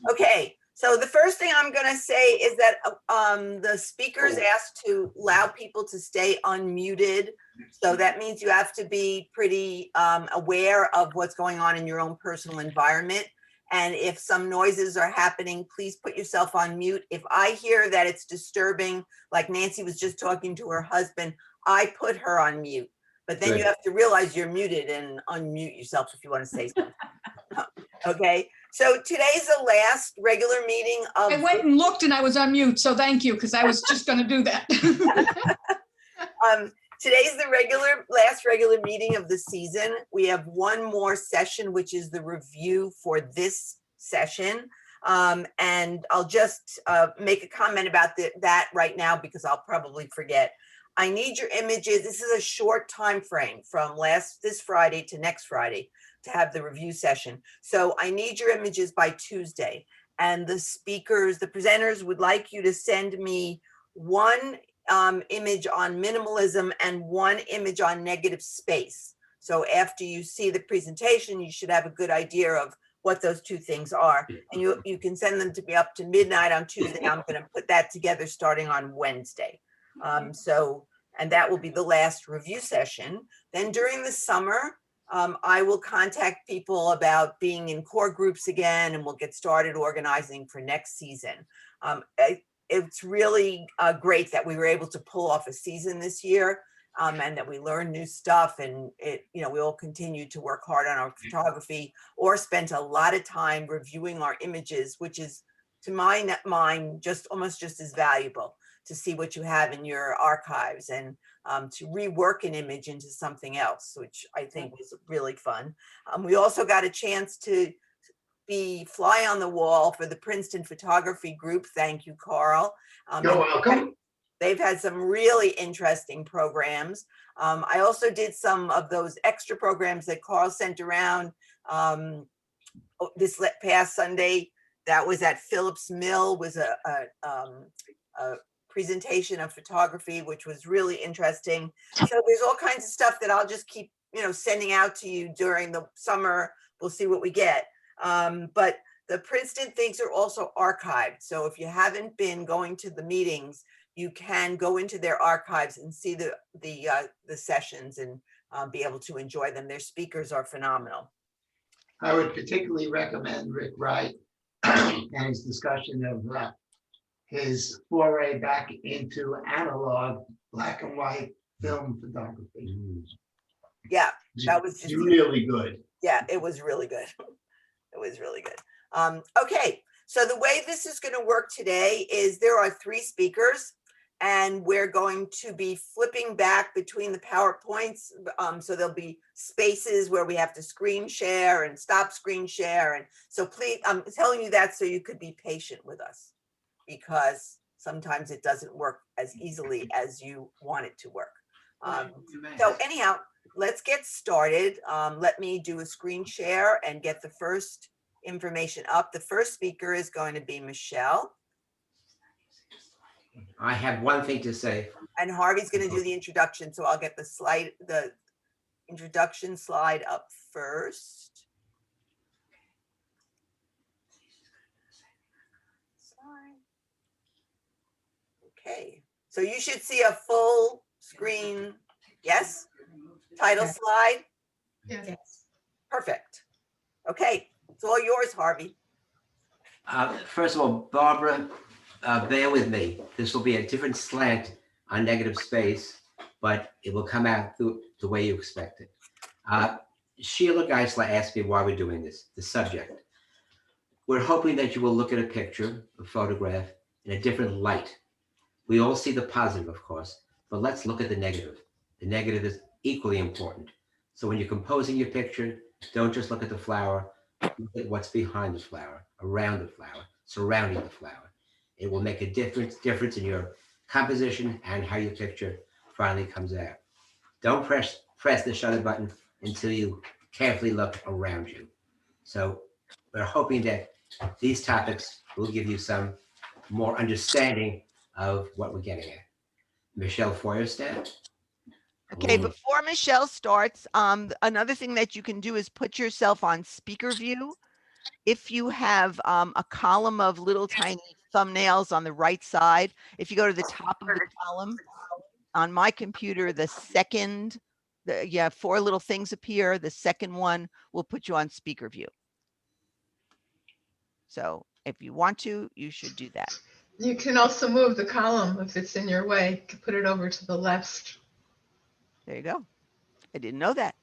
Okay, so the first thing I'm going to say is that the speakers asked to allow people to stay unmuted. So that means you have to be pretty aware of what's going on in your own personal environment. And if some noises are happening, please put yourself on mute. If I hear that it's disturbing, like Nancy was just talking to her husband, I put her on mute. But then you have to realize you're muted and unmute yourself if you want to say something. Okay, so today's the last regular meeting of. I went and looked and I was on mute, so thank you, because I was just going to do that. Today's the last regular meeting of the season. We have one more session, which is the review for this session. And I'll just make a comment about that right now because I'll probably forget. I need your images. This is a short time frame from this Friday to next Friday to have the review session. So I need your images by Tuesday. And the speakers, the presenters would like you to send me one image on minimalism and one image on negative space. So after you see the presentation, you should have a good idea of what those two things are. And you can send them to me up to midnight on Tuesday. I'm going to put that together starting on Wednesday. And that will be the last review session. Then during the summer, I will contact people about being in core groups again, and we'll get started organizing for next season. It's really great that we were able to pull off a season this year, and that we learned new stuff, and we will continue to work hard on our photography or spent a lot of time reviewing our images, which is, to my mind, almost just as valuable to see what you have in your archives and to rework an image into something else, which I think was really fun. We also got a chance to be fly on the wall for the Princeton photography group. Thank you, Carl. You're welcome. They've had some really interesting programs. I also did some of those extra programs that Carl sent around this past Sunday. That was at Phillips Mill, was a presentation of photography, which was really interesting. So there's all kinds of stuff that I'll just keep, sending out to you during the summer. We'll see what we get. But the Princeton things are also archived. So if you haven't been going to the meetings, you can go into their archives and see the sessions and be able to enjoy them. Their speakers are phenomenal. I would particularly recommend Rick Wright and his discussion of his foray back into analog black and white film photography. Yeah, that was just really good. Yeah, it was really good. It was really good. Okay, so the way this is going to work today is there are 3 speakers, and we're going to be flipping back between the PowerPoints. So there'll be spaces where we have to screen share and stop screen share. And so please, I'm telling you that so you could be patient with us, because sometimes it doesn't work as easily as you want it to work. So anyhow, let's get started. Let me do a screen share and get the first information up. The first speaker is going to be Michelle. I have one thing to say. And Harvey's going to do the introduction. So I'll get the introduction slide up first. Okay, so you should see a full screen. Yes? Title slide? Yes. Perfect. Okay, it's all yours, Harvey. First of all, Barbara, bear with me. This will be a different slant on negative space, but it will come out the way you expect it. Sheila Geisler asked me why we're doing this, the subject. We're hoping that you will look at a picture, a photograph, in a different light. We all see the positive, of course, but let's look at the negative. The negative is equally important. So when you're composing your picture, don't just look at the flower, look at what's behind the flower, around the flower, surrounding the flower. It will make a difference in your composition and how your picture finally comes out. Don't press the shutter button until you carefully look around you. So we're hoping that these topics will give you some more understanding of what we're getting at. Michelle Feuerstadt. Okay, before Michelle starts, another thing that you can do is put yourself on speaker view. if you have a column of little tiny thumbnails on the right side, if you go to the top of the column, on my computer, the second, yeah, 4 little things appear. The second one will put you on speaker view. So if you want to, you should do that. You can also move the column if it's in your way. You can put it over to the left. There you go. I didn't know that.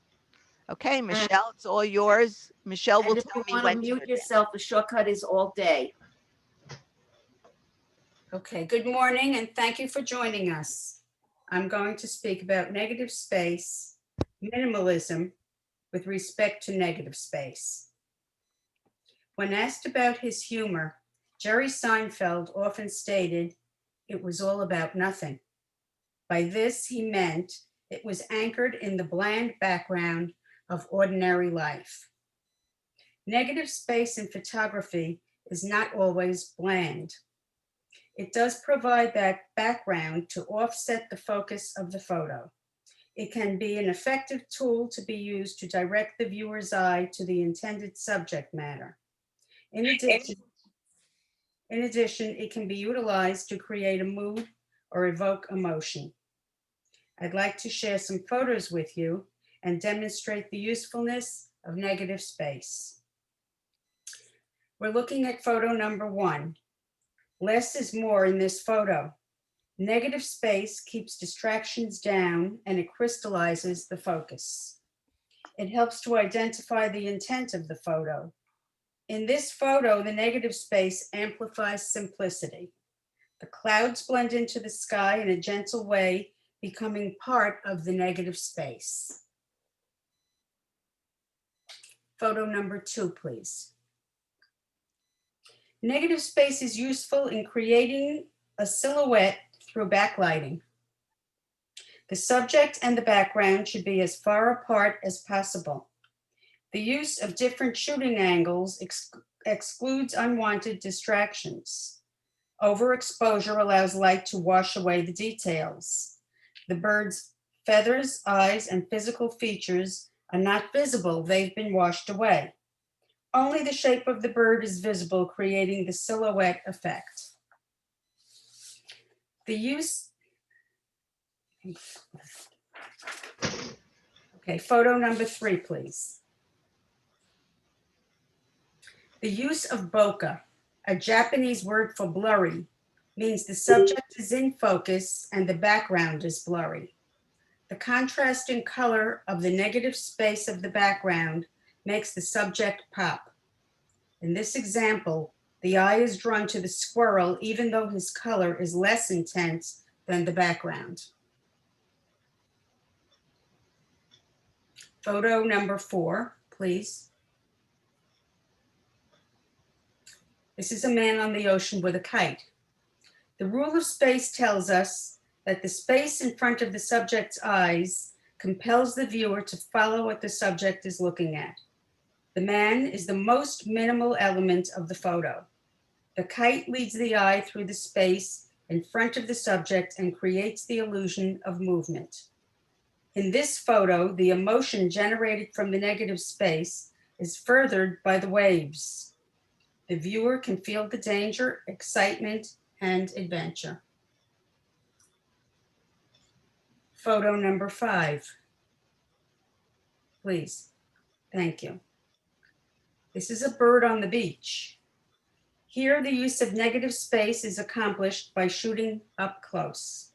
Okay, Michelle, it's all yours. Michelle will And if tell you me want to when to mute advance. yourself, the shortcut is all day. Okay, good morning and thank you for joining us. I'm going to speak about negative space, minimalism with respect to negative space. When asked about his humor, Jerry Seinfeld often stated it was all about nothing. By this, he meant it was anchored in the bland background of ordinary life. Negative space in photography is not always bland. It does provide that background to offset the focus of the photo. It can be an effective tool to be used to direct the viewer's eye to the intended subject matter. In addition, it can be utilized to create a mood or evoke emotion. I'd like to share some photos with you and demonstrate the usefulness of negative space. We're looking at photo number 1. Less is more in this photo. Negative space keeps distractions down and it crystallizes the focus. It helps to identify the intent of the photo. In this photo, the negative space amplifies simplicity. The clouds blend into the sky in a gentle way, becoming part of the negative space. Photo number 2, please. Negative space is useful in creating a silhouette through backlighting. The subject and the background should be as far apart as possible. The use of different shooting angles excludes unwanted distractions. Overexposure allows light to wash away the details. The bird's feathers, eyes, and physical features are not visible. They've been washed away. Only the shape of the bird is visible, creating the silhouette effect. The use, okay, photo number 3, please. The use of bokeh, a Japanese word for blurry, means the subject is in focus and the background is blurry. The contrast in color of the negative space of the background makes the subject pop. In this example, the eye is drawn to the squirrel even though his color is less intense than the background. Photo number 4, please. This is a man on the ocean with a kite. The rule of space tells us that the space in front of the subject's eyes compels the viewer to follow what the subject is looking at. The man is the most minimal element of the photo. The kite leads the eye through the space in front of the subject and creates the illusion of movement. In this photo, the emotion generated from the negative space is furthered by the waves. The viewer can feel the danger, excitement, and adventure. Photo number 5, please. Thank you. This is a bird on the beach. Here, the use of negative space is accomplished by shooting up close.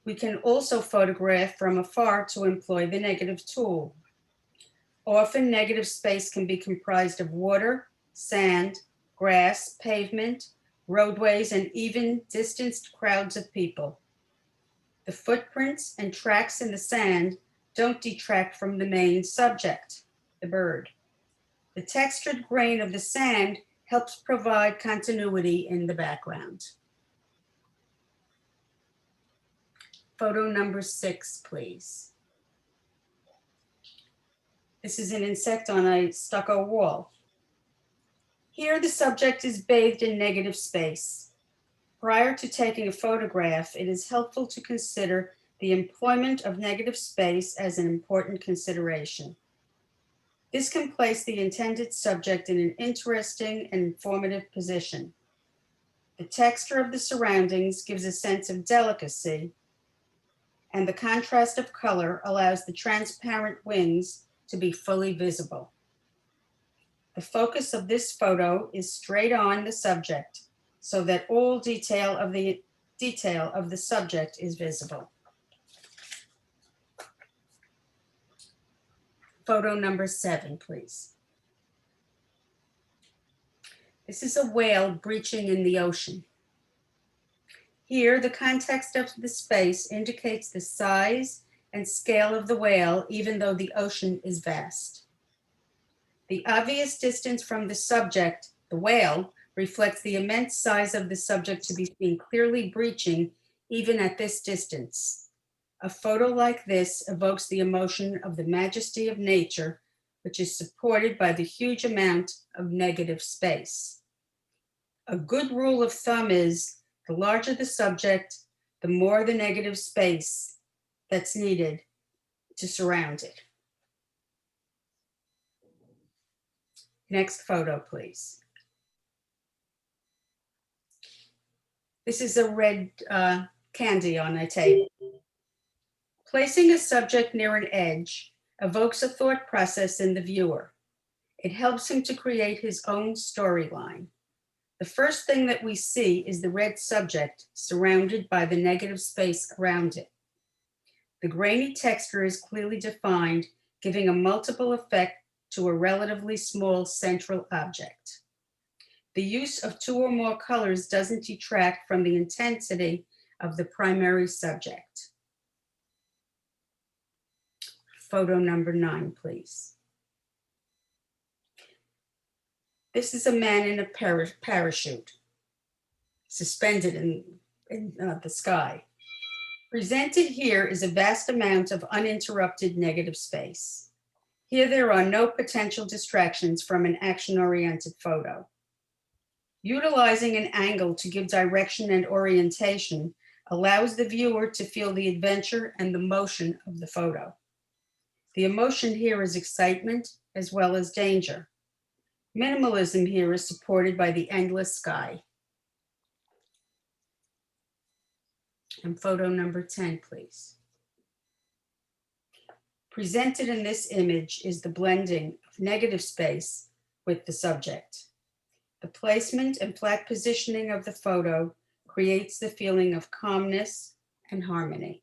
We can also photograph from afar to employ the negative tool. Often, negative space can be comprised of water, sand, grass, pavement, roadways, and even distanced crowds of people. The footprints and tracks in the sand don't detract from the main subject, the bird. The textured grain of the sand helps provide continuity in the background. Photo number 6, please. This is an insect on a stucco wall. Here, the subject is bathed in negative space. Prior to taking a photograph, it is helpful to consider the employment of negative space as an important consideration. This can place the intended subject in an interesting and informative position. The texture of the surroundings gives a sense of delicacy, and the contrast of color allows the transparent wings to be fully visible. The focus of this photo is straight on the subject so that all detail of the subject is visible. Photo number 7, please. This is a whale breaching in the ocean. Here, the context of the space indicates the size and scale of the whale, even though the ocean is vast. The obvious distance from the subject, the whale, reflects the immense size of the subject to be seen clearly breaching even at this distance. A photo like this evokes the emotion of the majesty of nature, which is supported by the huge amount of negative space. A good rule of thumb is the larger the subject, the more the negative space that's needed to surround it. Next photo, please. This is a red candy on a table. Placing a subject near an edge evokes a thought process in the viewer. It helps him to create his own storyline. The first thing that we see is the red subject surrounded by the negative space around it. The grainy texture is clearly defined, giving a multiple effect to a relatively small central object. The use of 2 or more colors doesn't detract from the intensity of the primary subject. Photo number 9, please. This is a man in a parachute, suspended in the sky. Presented here is a vast amount of uninterrupted negative space. Here there are no potential distractions from an action-oriented photo. Utilizing an angle to give direction and orientation allows the viewer to feel the adventure and the motion of the photo. The emotion here is excitement as well as danger. Minimalism here is supported by the endless sky. And photo number 10, please. Presented in this image is the blending of negative space with the subject. The placement and flat positioning of the photo creates the feeling of calmness and harmony.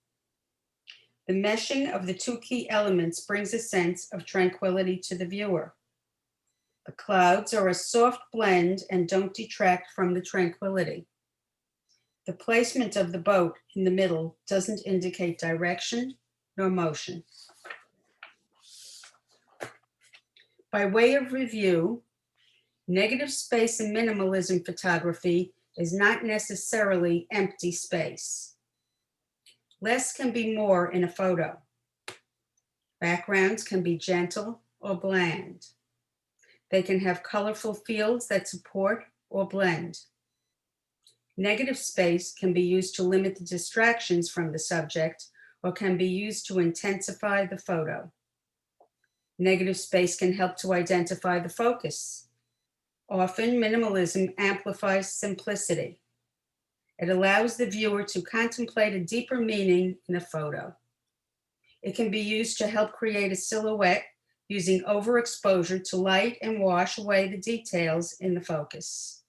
The meshing of the 2 key elements brings a sense of tranquility to the viewer. The clouds are a soft blend and don't detract from the tranquility. The placement of the boat in the middle doesn't indicate direction nor motion. By way of review, negative space in minimalism photography is not necessarily empty space. Less can be more in a photo. Backgrounds can be gentle or bland. They can have colorful fields that support or blend. Negative space can be used to limit the distractions from the subject or can be used to intensify the photo. Negative space can help to identify the focus. Often, minimalism amplifies simplicity. It allows the viewer to contemplate a deeper meaning in a photo. It can be used to help create a silhouette using overexposure to light and wash away the details in the focus.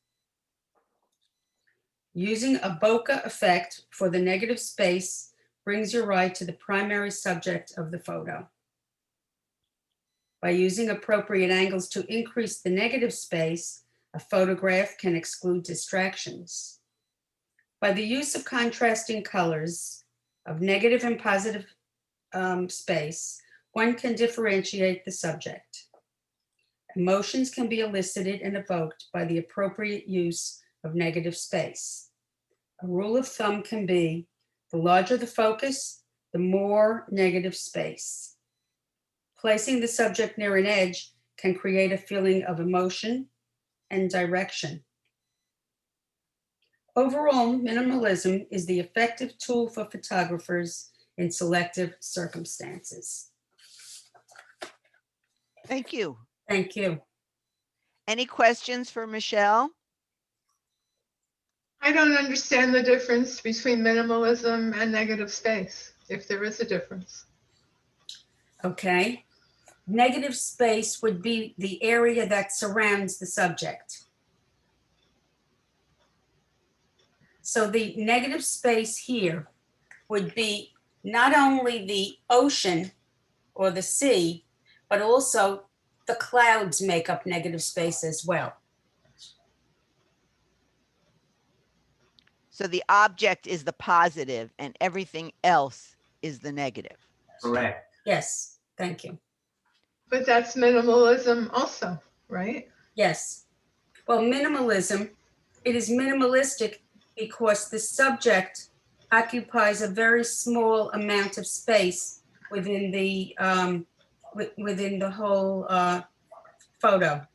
Using a bokeh effect for the negative space brings your eye to the primary subject of the photo. By using appropriate angles to increase the negative space, a photograph can exclude distractions. By the use of contrasting colors of negative and positive space, one can differentiate the subject. Emotions can be elicited and evoked by the appropriate use of negative space. A rule of thumb can be the larger the focus, the more negative space. Placing the subject near an edge can create a feeling of emotion and direction. Overall, minimalism is the effective tool for photographers in selective circumstances. Thank you. Thank you. Any questions for Michelle? I don't understand the difference between minimalism and negative space, if there is a difference. Okay. Negative space would be the area that surrounds the subject. So the negative space here would be not only the ocean or the sea, but also the clouds make up negative space as well. So the object is the positive and everything else is the negative. Correct. Yes, thank you. But that's minimalism also, right? Yes. Well, minimalism, it is minimalistic because the subject occupies a very small amount of space within the within the whole photo.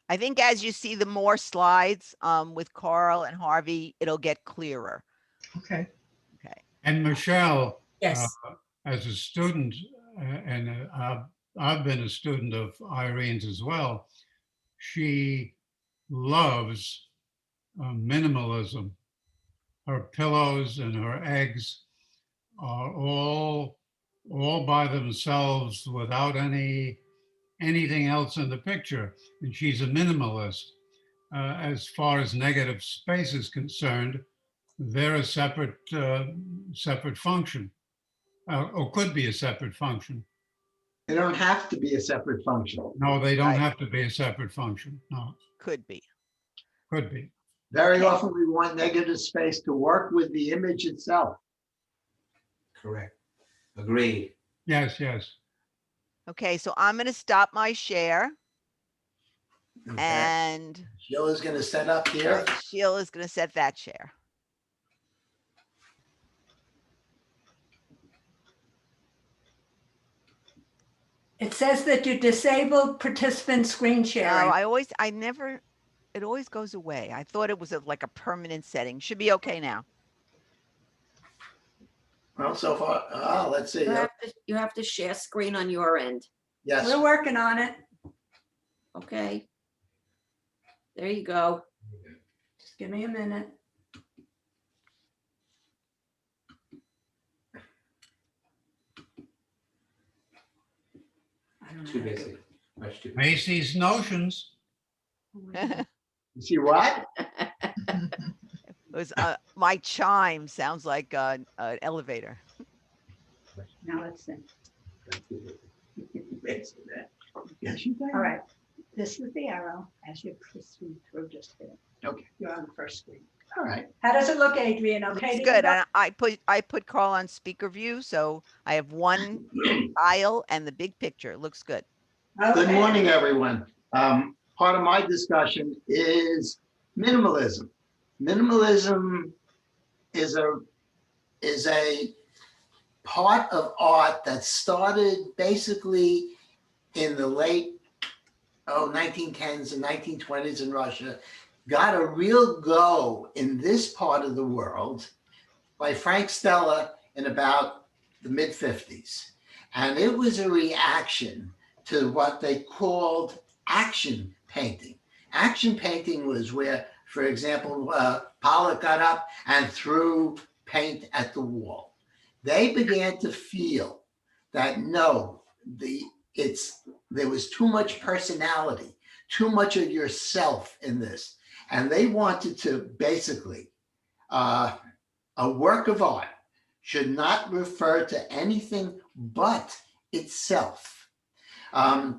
I think as you see the more slides with Carl and Harvey, it'll get clearer. Okay. And Michelle, Yes. as a student, and I've been a student of Irene's as well, she loves minimalism. Her pillows and her eggs are all by themselves without anything else in the picture. And she's a minimalist. As far as negative space is concerned, they're a separate function, or could be a separate function. They don't have to be a separate function. No, they don't Right. have to be a separate function. No, Could be. could be. Very Okay. often we want negative space to work with the image itself. Correct. Agreed. Yes, yes. Okay, so I'm going to stop my share Okay. and Sheila's gonna set up here. Sheila's going to set that share. It says that you disabled participant screen No, sharing. it always goes away. I thought it was like a permanent setting. Should be okay now. Well, so far, let's see. You have to share screen on your end. Yes, We're working on it. Okay. There you go. Just give me a minute. I don't know. Too busy. Much too busy. Macy's notions. It you see what? was my chime sounds like an elevator. Now let's see. Yes, you All right. This is the arrow as you proceed through just there. Okay. You're on the first screen. All right. How does it look, Adrian? Okay. It's to good. you? And I put Carl on speaker view, so I have one tile and the big picture. It looks good. Good Okay. morning, everyone. Part of my discussion is minimalism. Minimalism is a part of art that started basically in the late 1910s and 1920s in Russia, got a real go in this part of the world by Frank Stella in about the mid-50s. And it was a reaction to what they called action painting. Action painting was where, for example, Pollock got up and threw paint at the wall. They began to feel that no, there was too much personality, too much of yourself in this. And they wanted to basically, a work of art should not refer to anything but itself.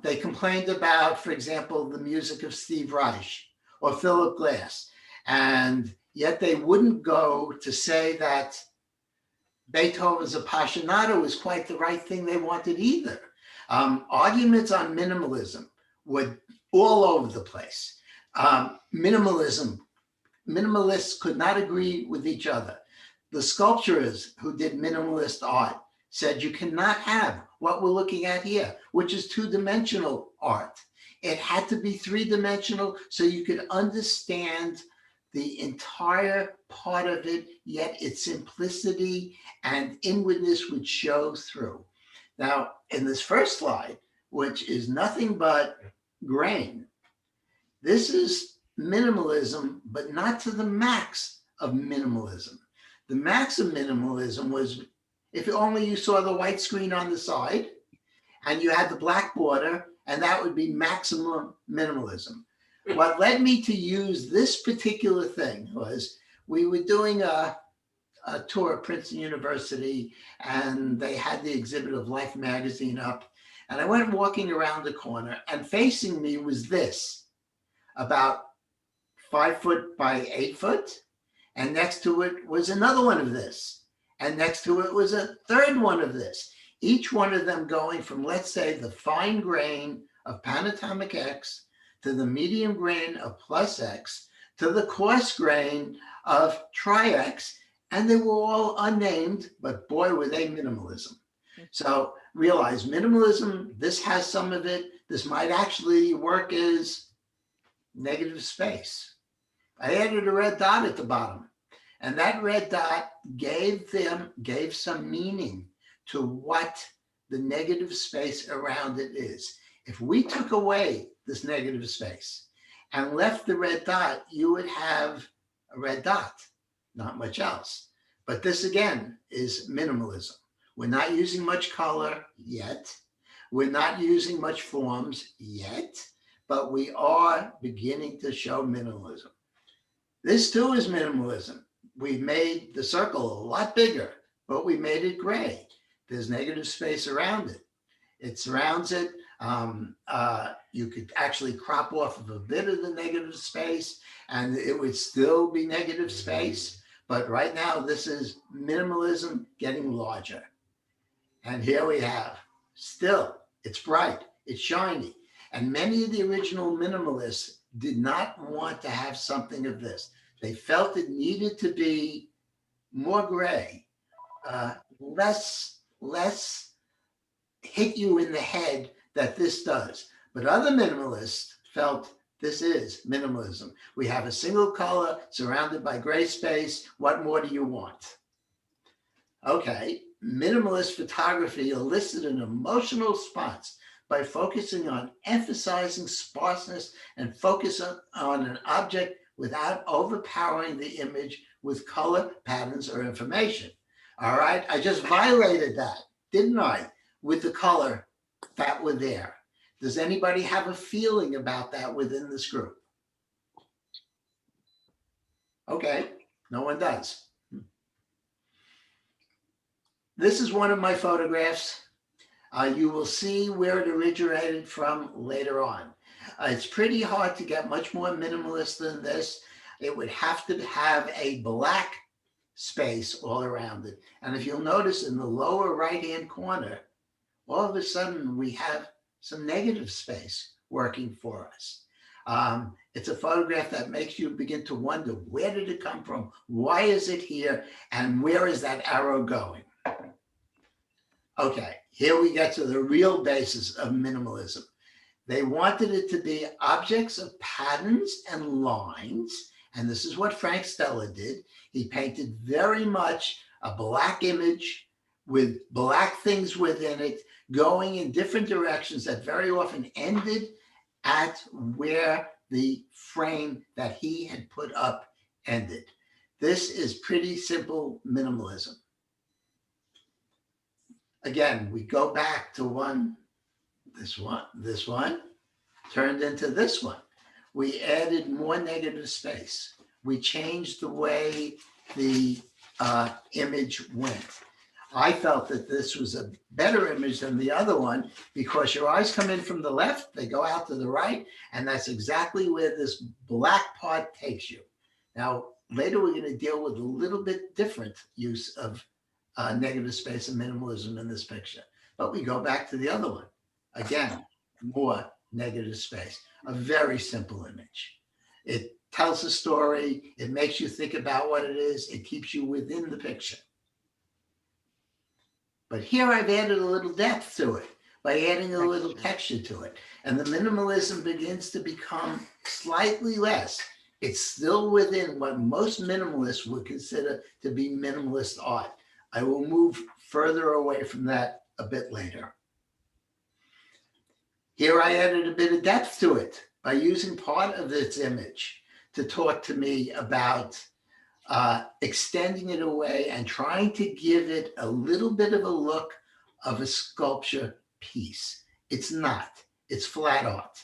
They complained about, for example, the music of Steve Reich or Philip Glass, and yet they wouldn't go to say that Beethoven's Appassionato was quite the right thing they wanted either. Arguments on minimalism were all over the place. Minimalists could not agree with each other. The sculptors who did minimalist art said you cannot have what we're looking at here, which is two-dimensional art. It had to be three-dimensional so you could understand the entire part of it, yet its simplicity and inwardness would show through. Now, in this first slide, which is nothing but grain, this is minimalism, but not to the max of minimalism. The max of minimalism was if only you saw the white screen on the side and you had the black border, and that would be maximum minimalism. What led me to use this particular thing was we were doing a tour at Princeton University, and they had the exhibit of Life magazine up. And I went walking around the corner, and facing me was this, about 5 foot by 8 foot. And next to it was another one of this. And next to it was a third one of this. Each one of them going from, let's say, the fine grain of Panatomic X to the medium grain of Plus X to the coarse grain of Tri-X. And they were all unnamed, but boy, were they minimalism. So realize minimalism, this has some of it. This might actually work as negative space. I added a red dot at the bottom, and that red dot gave some meaning to what the negative space around it is. If we took away this negative space and left the red dot, you would have a red dot, not much else. But this again is minimalism. We're not using much color yet. We're not using much forms yet, but we are beginning to show minimalism. This too is minimalism. We made the circle a lot bigger, but we made it gray. There's negative space around it. It surrounds it. You could actually crop off of a bit of the negative space and it would still be negative space. But right now, this is minimalism getting larger. And here we have, still, it's bright, it's shiny. And many of the original minimalists did not want to have something of this. They felt it needed to be more gray, less hit you in the head that this does. But other minimalists felt this is minimalism. We have a single color surrounded by gray space. What more do you want? Okay, minimalist photography elicited an emotional response by focusing on emphasizing sparseness and focus on an object without overpowering the image with color, patterns, or information. All right, I just violated that, didn't I, with the color that were there. Does anybody have a feeling about that within this group? Okay, no one does. This is one of my photographs. You will see where it originated from later on. It's pretty hard to get much more minimalist than this. It would have to have a black space all around it. And if you'll notice in the lower right-hand corner, all of a sudden we have some negative space working for us. It's a photograph that makes you begin to wonder, where did it come from? Why is it here? And where is that arrow going? Okay, here we get to the real basis of minimalism. They wanted it to be objects of patterns and lines. And this is what Frank Stella did. He painted very much a black image with black things within it, going in different directions that very often ended at where the frame that he had put up ended. This is pretty simple minimalism. Again, we go back to this one turned into this one. We added more negative space. We changed the way the image went. I felt that this was a better image than the other one because your eyes come in from the left, they go out to the right, and that's exactly where this black part takes you. Now, later we're going to deal with a little bit different use of negative space and minimalism in this picture. But we go back to the other one. Again, more negative space. A very simple image. It tells a story. It makes you think about what it is. It keeps you within the picture. But here I've added a little depth to it by adding a little texture to it. And the minimalism begins to become slightly less. It's still within what most minimalists would consider to be minimalist art. I will move further away from that a bit later. Here I added a bit of depth to it by using part of its image to talk to me about extending it away and trying to give it a little bit of a look of a sculpture piece. It's not, it's flat art.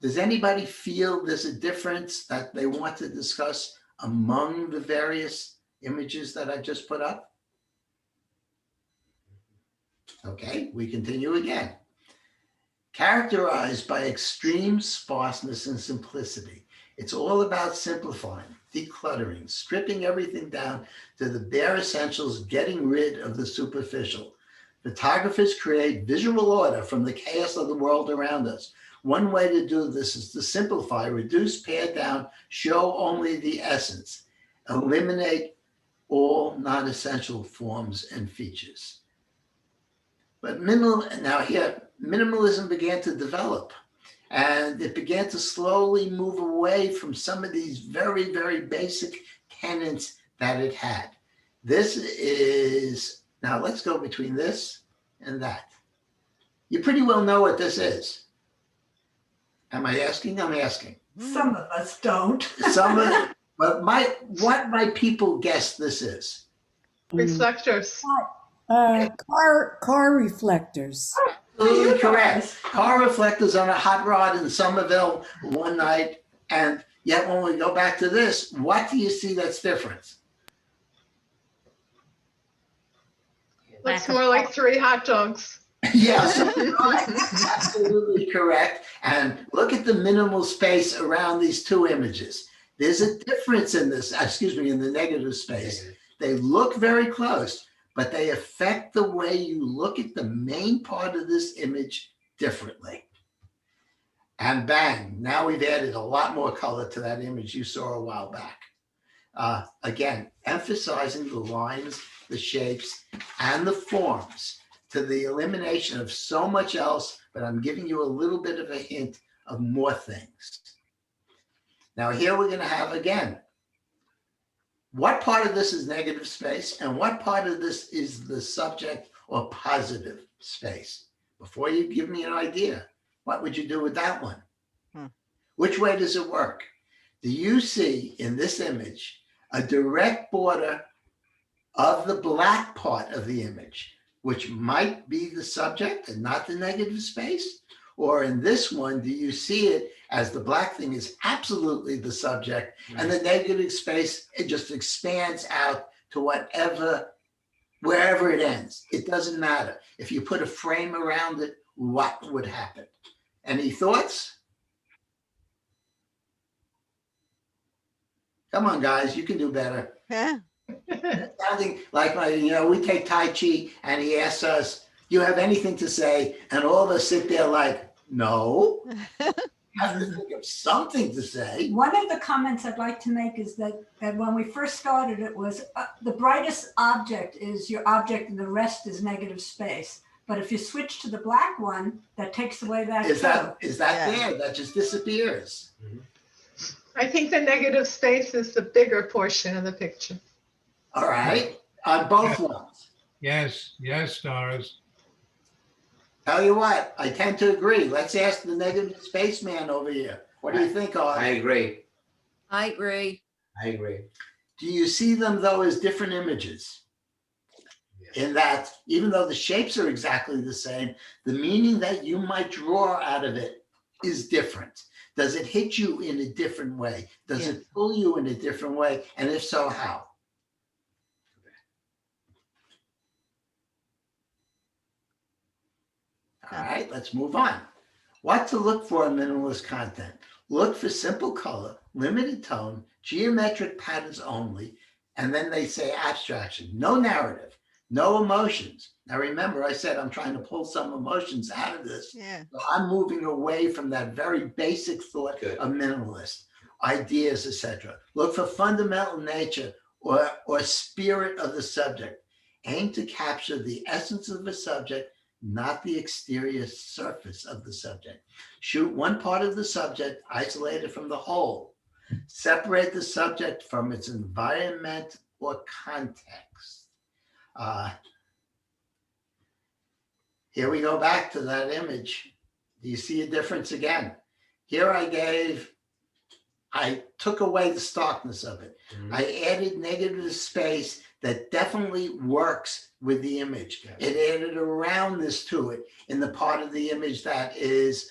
Does anybody feel there's a difference that they want to discuss among the various images that I just put up? Okay, we continue again. Characterized by extreme sparseness and simplicity. It's all about simplifying, decluttering, stripping everything down to the bare essentials, getting rid of the superficial. Photographers create visual order from the chaos of the world around us. One way to do this is to simplify, reduce, pare down, show only the essence, eliminate all non-essential forms and features. But minimalism began to develop, and it began to slowly move away from some of these very, very basic tenets that it had. This is, now let's go between this and that. You pretty well know what this is. Am I asking? I'm asking. Some of us don't. Some of, but what my people guess this is. Reflectors. Car reflectors. Absolutely correct. Car reflectors on a hot rod in Somerville one night. And yet when we go back to this, what do you see that's different? Looks more like 3 hot dogs. Yes, absolutely correct. And look at the minimal space around these two images. There's a difference in this, in the negative space. They look very close, but they affect the way you look at the main part of this image differently. And bang, now we've added a lot more color to that image you saw a while back. Again, emphasizing the lines, the shapes, and the forms to the elimination of so much else, but I'm giving you a little bit of a hint of more things. Now here we're gonna have, again, what part of this is negative space and what part of this is the subject or positive space? Before you give me an idea, what would you do with that one? Which way does it work? Do you see in this image a direct border of the black part of the image, which might be the subject and not the negative space? Or in this one, do you see it as the black thing is absolutely the subject and the negative space, it just expands out to wherever it ends. It doesn't matter. If you put a frame around it, what would happen? Any thoughts? Come on, guys, you can do better. Sounding like we take Tai Chi and he asks us, do you have anything to say? And all of us sit there like, no. Have to think of something to say. One of the comments I'd like to make is that when we first started, it was the brightest object is your object and the rest is negative space. But if you switch to the black one, that takes away that. Is that there? That just disappears. I think the negative space is the bigger portion of the picture. All right, on both ones. Yes, Doris. Tell you what, I tend to agree. Let's ask the negative spaceman over here. What do you think, Art? I agree. I agree. I agree. Do you see them though as different images? In that, even though the shapes are exactly the same, the meaning that you might draw out of it is different. Does it hit you in a different way? Does it pull you in a different way? And if so, how? All right, let's move on. What to look for in minimalist content? Look for simple color, limited tone, geometric patterns only, and then they say abstraction, no narrative, no emotions. Now remember, I said I'm trying to pull some emotions out of this. So I'm moving away from that very basic thought of minimalist, ideas, etc. Look for fundamental nature or spirit of the subject. Aim to capture the essence of the subject, not the exterior surface of the subject. Shoot one part of the subject isolated from the whole. Separate the subject from its environment or context. Here we go back to that image. Do you see a difference again? Here I took away the starkness of it. Mhm. I added negative space that definitely works with the image. Yeah. It added a roundness to it in the part of the image that is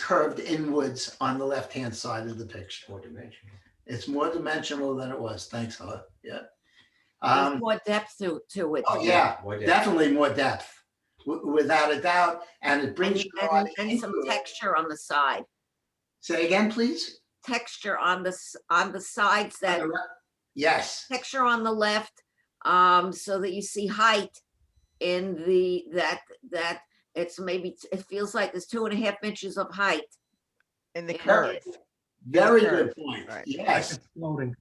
curved inwards on the left-hand side of the picture. Four dimensional. It's more dimensional than it was. Thanks, Helen. Yeah. There's more depth to it. Oh, yeah, More depth. definitely more depth, without a doubt. And it And, brings your eye and some into it. texture on the side. Say again, please. Texture on the sides, that Yes, texture on the left, so that you see height in that it's maybe, it feels like there's 2.5 inches of height. In the Yeah. curve. very curve, good point. right. Yes. Floating.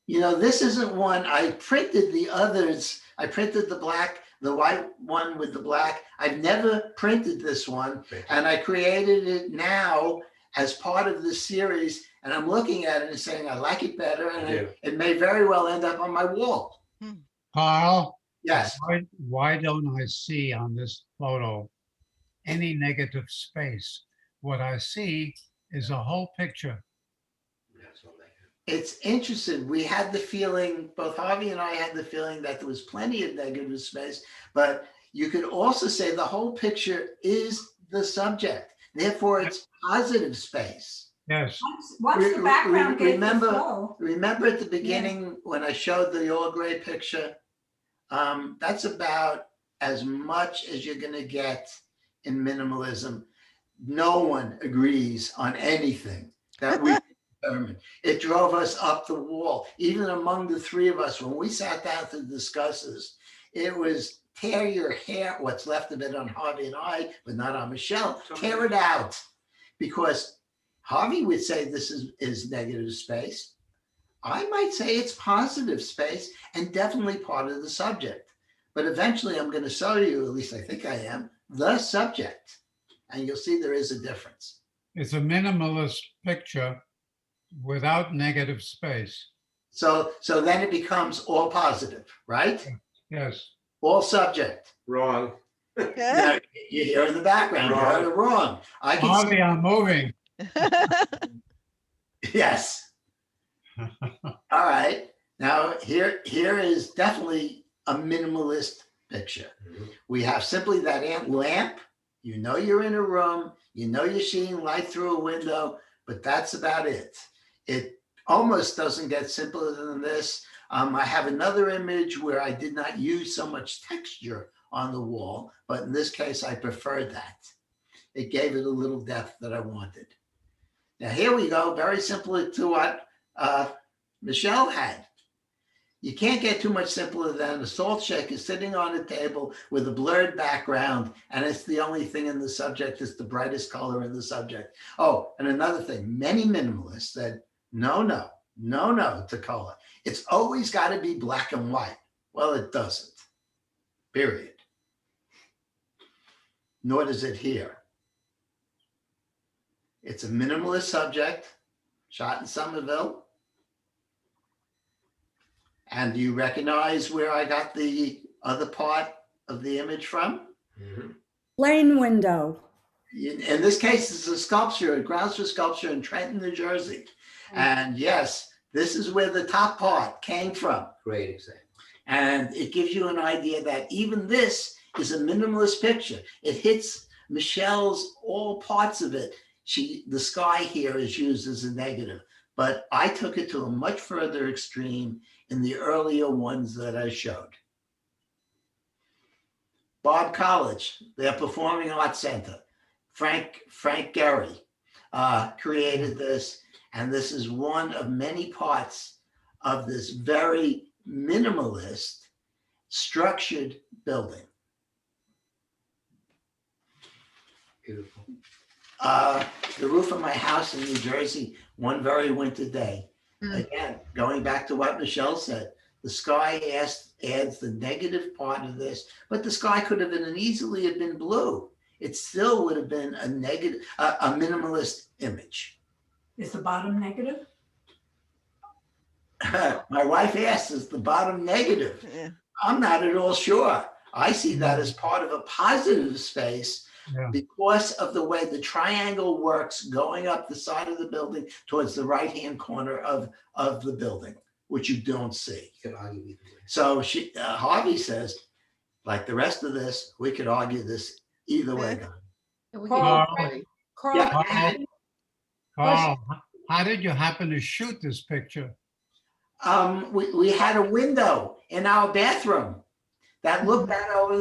You know, this isn't one, I printed the others. I printed the white one with the black. I've never printed this one. And I created it now as part of the series. And I'm looking at it and saying, I like it better. And Yeah. it may very well end up on my wall. Carl, Yes. why don't I see on this photo any negative space? What I see is a whole picture. That's all they have. It's interesting. We had the feeling, both Harvey and I had the feeling that there was plenty of negative space, but you could also say the whole picture is the subject. Therefore, it's positive space. Yes, Once the background gave the Remember- flow, Remember at the beginning when I showed the all gray picture? That's about as much as you're gonna get in minimalism. No one agrees on anything that we determined. It drove us up the wall. Even among the three of us, when we sat down to discuss this, it was tear your hair, what's left of it on Harvey and I, but not on Michelle, tear it out. Because Harvey would say this is negative space. I might say it's positive space and definitely part of the subject. But eventually I'm going to show you, at least I think I am, the subject. And you'll see there is a difference. it's a minimalist picture without negative space. So then it becomes all positive, right? Yes, All subject. Wrong. Now, you hear in the background, you heard it wrong. I can see, Harvey, I'm moving. yes. All right. Now here is definitely a minimalist picture. Mhm. We have simply that lamp. You know you're in a room. You know you're seeing light through a window, but that's about it. It almost doesn't get simpler than this. I have another image where I did not use so much texture on the wall, but in this case, I preferred that. It gave it a little depth that I wanted. Now here we go, very simply to what Michelle had. You can't get too much simpler than a salt shaker sitting on a table with a blurred background, and it's the only thing in the subject, it's the brightest color in the subject. Oh, and another thing, many minimalists said, no to color. It's always got to be black and white. Well, it doesn't, period. Nor does it here. It's a minimalist subject, shot in Somerville. And do you recognize where I got the other part of the image from? Mhm. Plain window. In this case, it's a sculpture, a grounds for sculpture in Trenton, New Jersey. And yes, this is where the top part came from. Great example. And it gives you an idea that even this is a minimalist picture. It hits Michelle's all parts of it. The sky here is used as a negative, but I took it to a much further extreme in the earlier ones that I showed. Bard College, their Performing Arts Center. Frank Gehry created this, and this is one of many parts of this very minimalist structured building. Beautiful. The roof of my house in New Jersey, one very winter day. Again, going back to what Michelle said, the sky adds the negative part of this, but the sky could have been easily have been blue. It still would have been a negative, a minimalist image. is the bottom negative? My wife asked, is the bottom negative? Yeah. I'm not at all sure. I see that as part of a positive space Yeah. because of the way the triangle works going up the side of the building towards the right-hand corner of the building, which you don't see. You could argue either way. So Harvey says, like the rest of this, we could argue this either way. And we Carl, can agree. Carl, Yeah. Carl, how did you happen to shoot this picture? We had a window in our bathroom that looked out over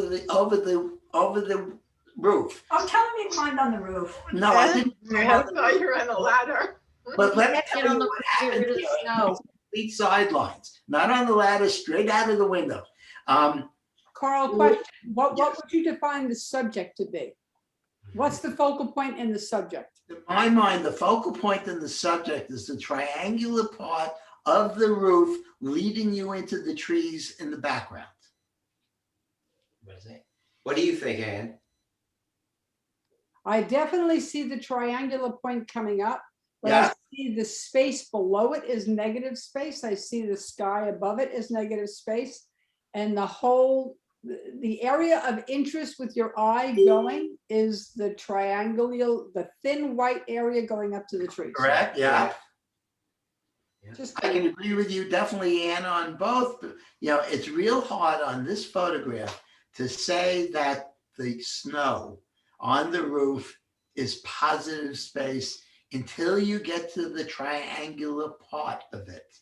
the roof. I'm telling you, climbed on the roof. No, I didn't. I thought you were on a ladder. But let me Get tell on you the- what get rid happened of the here. snow. Complete sidelines, not on the ladder, straight out of the window. Carl, question, what would you define the subject to be? What's the focal point in the subject? In my mind, the focal point in the subject is the triangular part of the roof leading you into the trees in the background. What is it? What do you think, Ann? I definitely see the triangular point coming up, but Yeah. I see the space below it is negative space. I see the sky above it is negative space. And the area of interest with your eye going is the triangular, the thin white area going up to the trees. Correct? Yeah. Just I can agree with you definitely, Ann, on both. It's real hard on this photograph to say that the snow on the roof is positive space until you get to the triangular part of it.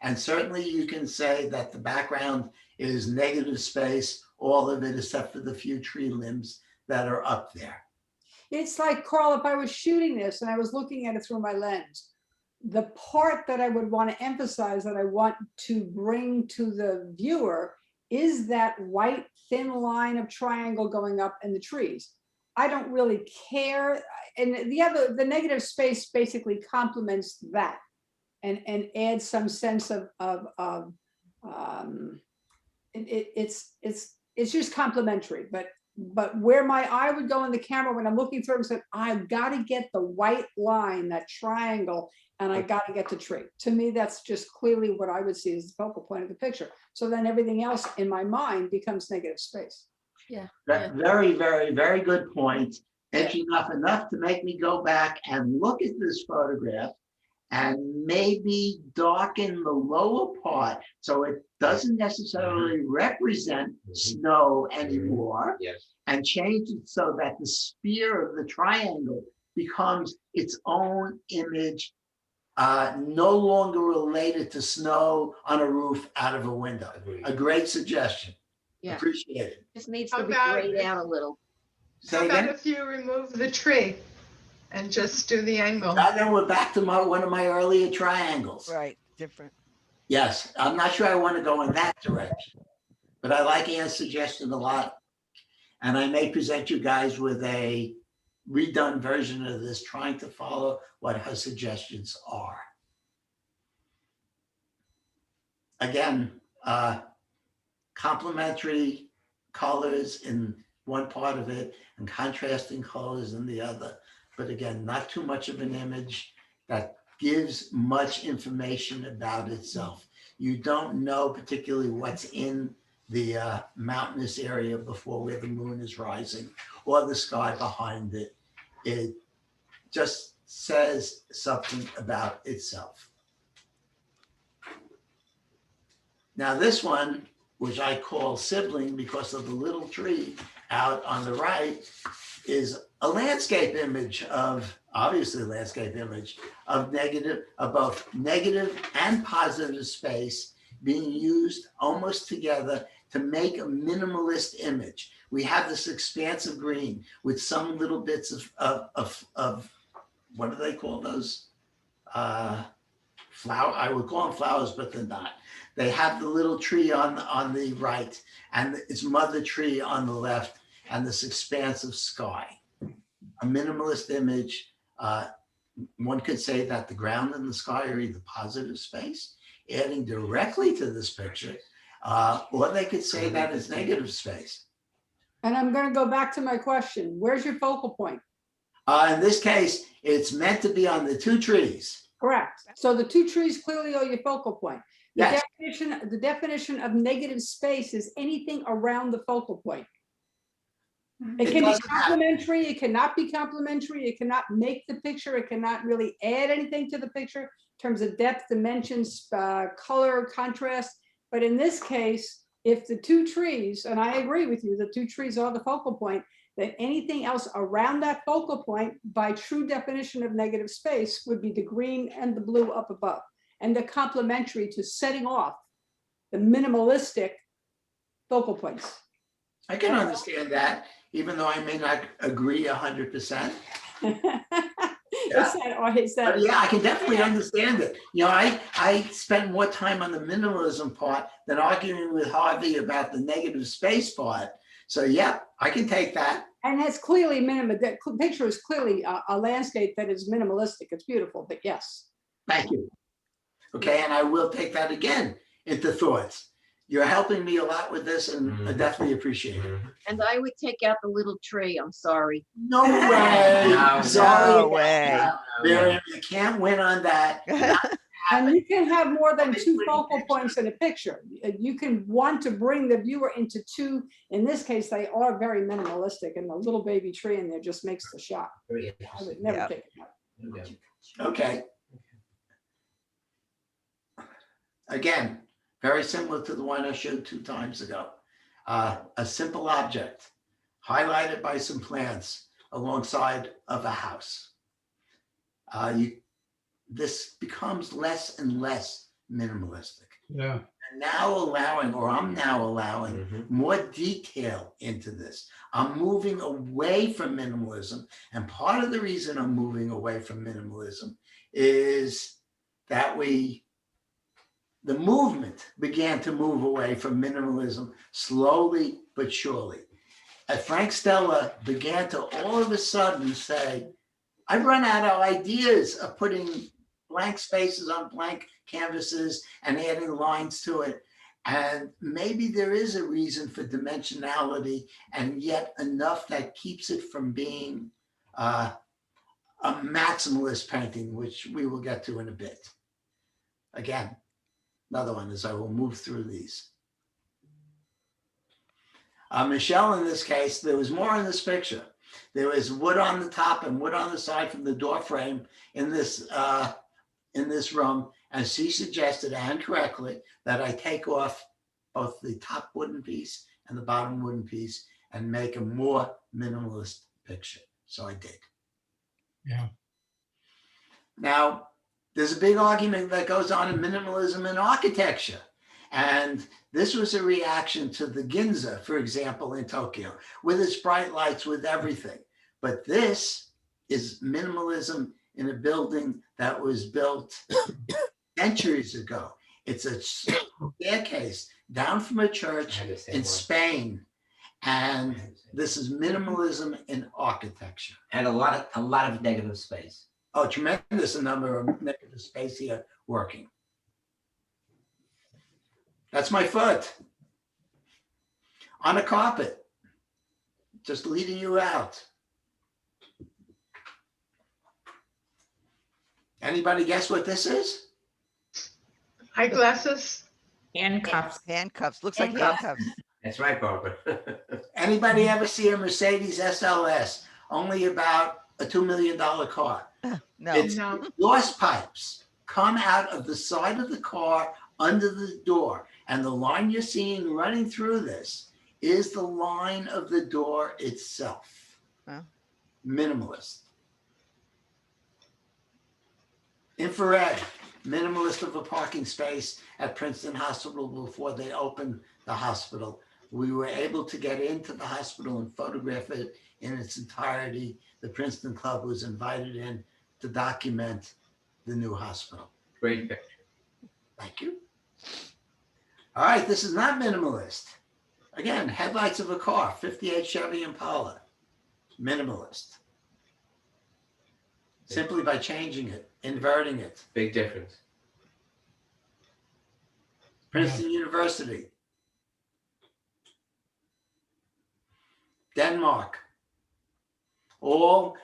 And certainly you can say that the background is negative space, all of it except for the few tree limbs that are up there. It's like, Carl, if I was shooting this and I was looking at it through my lens, the part that I would want to emphasize, that I want to bring to the viewer, is that white thin line of triangle going up in the trees. I don't really care. And the negative space basically complements that and adds some sense of it's just complimentary, but where my eye would go in the camera when I'm looking through it, and said, I've got to get the white line, that triangle, and I got to get the tree. To me, that's just clearly what I would see as the focal point of the picture. So then everything else in my mind becomes negative space. Very, very, very good point. Edgy enough to make me go back and look at this photograph and maybe darken the lower part so it doesn't necessarily represent snow anymore, Yes. and change it so that the sphere of the triangle becomes its own image, no longer related to snow on a roof out of a window. Agreed. A great suggestion. Yeah. Appreciate it. Just needs How to be about grayed if- out a little. How Say about again? if you remove the tree and just do the angle? Now then we're back to one of my earlier triangles. Right, different. Yes, I'm not sure I want to go in that direction, but I like Ann's suggestion a lot. And I may present you guys with a redone version of this, trying to follow what her suggestions are. Again, complementary colors in one part of it and contrasting colors in the other. But again, not too much of an image that gives much information about itself. You don't know particularly what's in the mountainous area before where the moon is rising or the sky behind it. It just says something about itself. Now this one, which I call sibling because of the little tree out on the right, is a landscape image of, obviously a landscape image of both negative and positive space being used almost together to make a minimalist image. We have this expansive green with some little bits of what do they call those? Flower, I would call them flowers, but they're not. They have the little tree on the right and its mother tree on the left and this expansive sky. A minimalist image. One could say that the ground and the sky are either positive space, adding directly to this picture, or they could say that it's negative space. And I'm going to go back to my question. Where's your focal point? In this case, it's meant to be on the two trees. Correct. So the two trees clearly are your focal point. Yes. The definition of negative space is anything around the focal point. It It can be doesn't have- complementary, it cannot be complementary, it cannot make the picture, it cannot really add anything to the picture in terms of depth, dimensions, color, contrast. But in this case, if the two trees, and I agree with you, the two trees are the focal point, then anything else around that focal point, by true definition of negative space, would be the green and the blue up above. And they're complementary to setting off the minimalistic focal points. I can understand that, even though I may not agree 100%. It's that, But yeah, I can definitely understand it. You know, I spent more time on the minimalism part than arguing with Harvey about the negative space part. So yeah, I can take that. and it's clearly that picture is clearly a landscape that is minimalistic. It's beautiful, but yes. Thank you. Okay, and I will take that again into thoughts. You're helping me a lot with this, and I definitely appreciate it. And I would take out the little tree, I'm sorry. No way. No, Sorry. No way. Miriam, you can't win on that. And you can have more than two focal points in a picture. You can want to bring the viewer into two. In this case, they are very minimalistic, and the little baby tree in there just makes the shot. Very I would interesting. never Yep. take it out. Yeah. Okay. Again, very similar to the one I showed 2 times ago. A simple object highlighted by some plants alongside of a house. This becomes less and less minimalistic. Yeah. And now allowing, or I'm now allowing more detail into this. I'm moving away from minimalism. And part of the reason I'm moving away from minimalism is that the movement began to move away from minimalism slowly but surely. Frank Stella began to all of a sudden say, I've run out of ideas of putting blank spaces on blank canvases and adding lines to it. And maybe there is a reason for dimensionality, and yet enough that keeps it from being a maximalist painting, which we will get to in a bit. Again, another one as I will move through these. Michelle, in this case, there was more in this picture. There was wood on the top and wood on the side from the door frame in this room. And she suggested, and correctly, that I take off both the top wooden piece and the bottom wooden piece and make a more minimalist picture. So I did. Yeah. Now, there's a big argument that goes on in minimalism in architecture. And this was a reaction to the Ginza, for example, in Tokyo, with its bright lights, with everything. But this is minimalism in a building that was built centuries ago. It's a staircase down from a church in Spain. And this is minimalism in architecture. And a lot of negative space. Oh, tremendous number of negative space here working. That's my foot on a carpet, just leading you out. Anybody guess what this is? Eyeglasses. Handcuffs. Handcuffs, looks like Handcuffs. handcuffs. That's right, Barbara. Anybody ever see a Mercedes SLS? Only about a $2 million car. No, It's No. exhaust pipes come out of the side of the car under the door. And the line you're seeing running through this is the line of the door itself. Wow. Minimalist. Infrared, minimalist of a parking space at Princeton Hospital before they opened the hospital. We were able to get into the hospital and photograph it in its entirety. The Princeton Club was invited in to document the new hospital. Great picture. Thank you. All right, this is not minimalist. Again, headlights of a car, 58 Chevy Impala, minimalist. Simply by changing it, inverting it. Big difference. Princeton University. Denmark.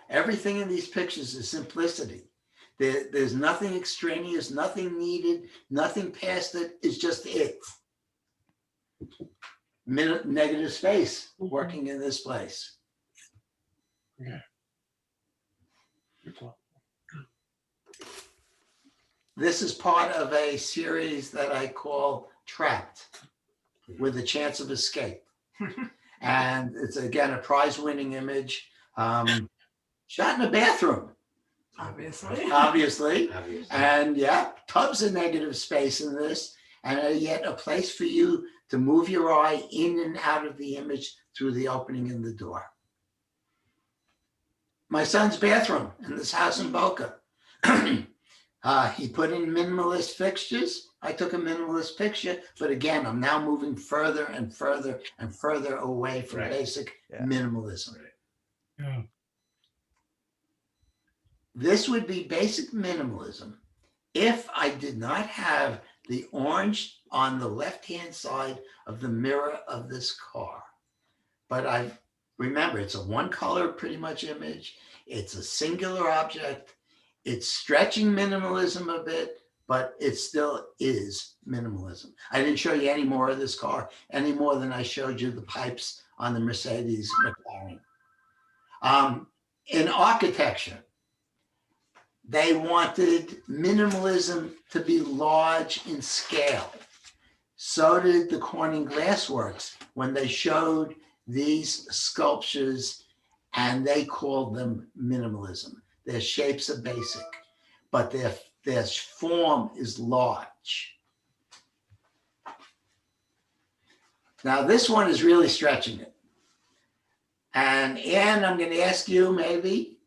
Everything in these pictures is simplicity. There's nothing extraneous, nothing needed, nothing past it. It's just it. Negative space working in this place. This is part of a series that I call Trapped, with a chance of escape. And it's again a prize-winning image, shot in a bathroom, Obviously. obviously. Obviously. And yeah, tubs of negative space in this, and yet a place for you to move your eye in and out of the image through the opening in the door. My son's bathroom in this house in Boca. He put in minimalist fixtures. I took a minimalist picture, but again, I'm now moving further and further and further away from Right. basic Yeah. minimalism. Yeah. This would be basic minimalism if I did not have the orange on the left-hand side of the mirror of this car. But remember, it's a one color pretty much image. It's a singular object. It's stretching minimalism a bit, but it still is minimalism. I didn't show you any more of this car, any more than I showed you the pipes on the Mercedes McLaren. In architecture, they wanted minimalism to be large in scale. So did the Corning Glassworks when they showed these sculptures, and they called them minimalism. Their shapes are basic, but their form is large. Now this one is really stretching it. And Anne, I'm going to ask you maybe,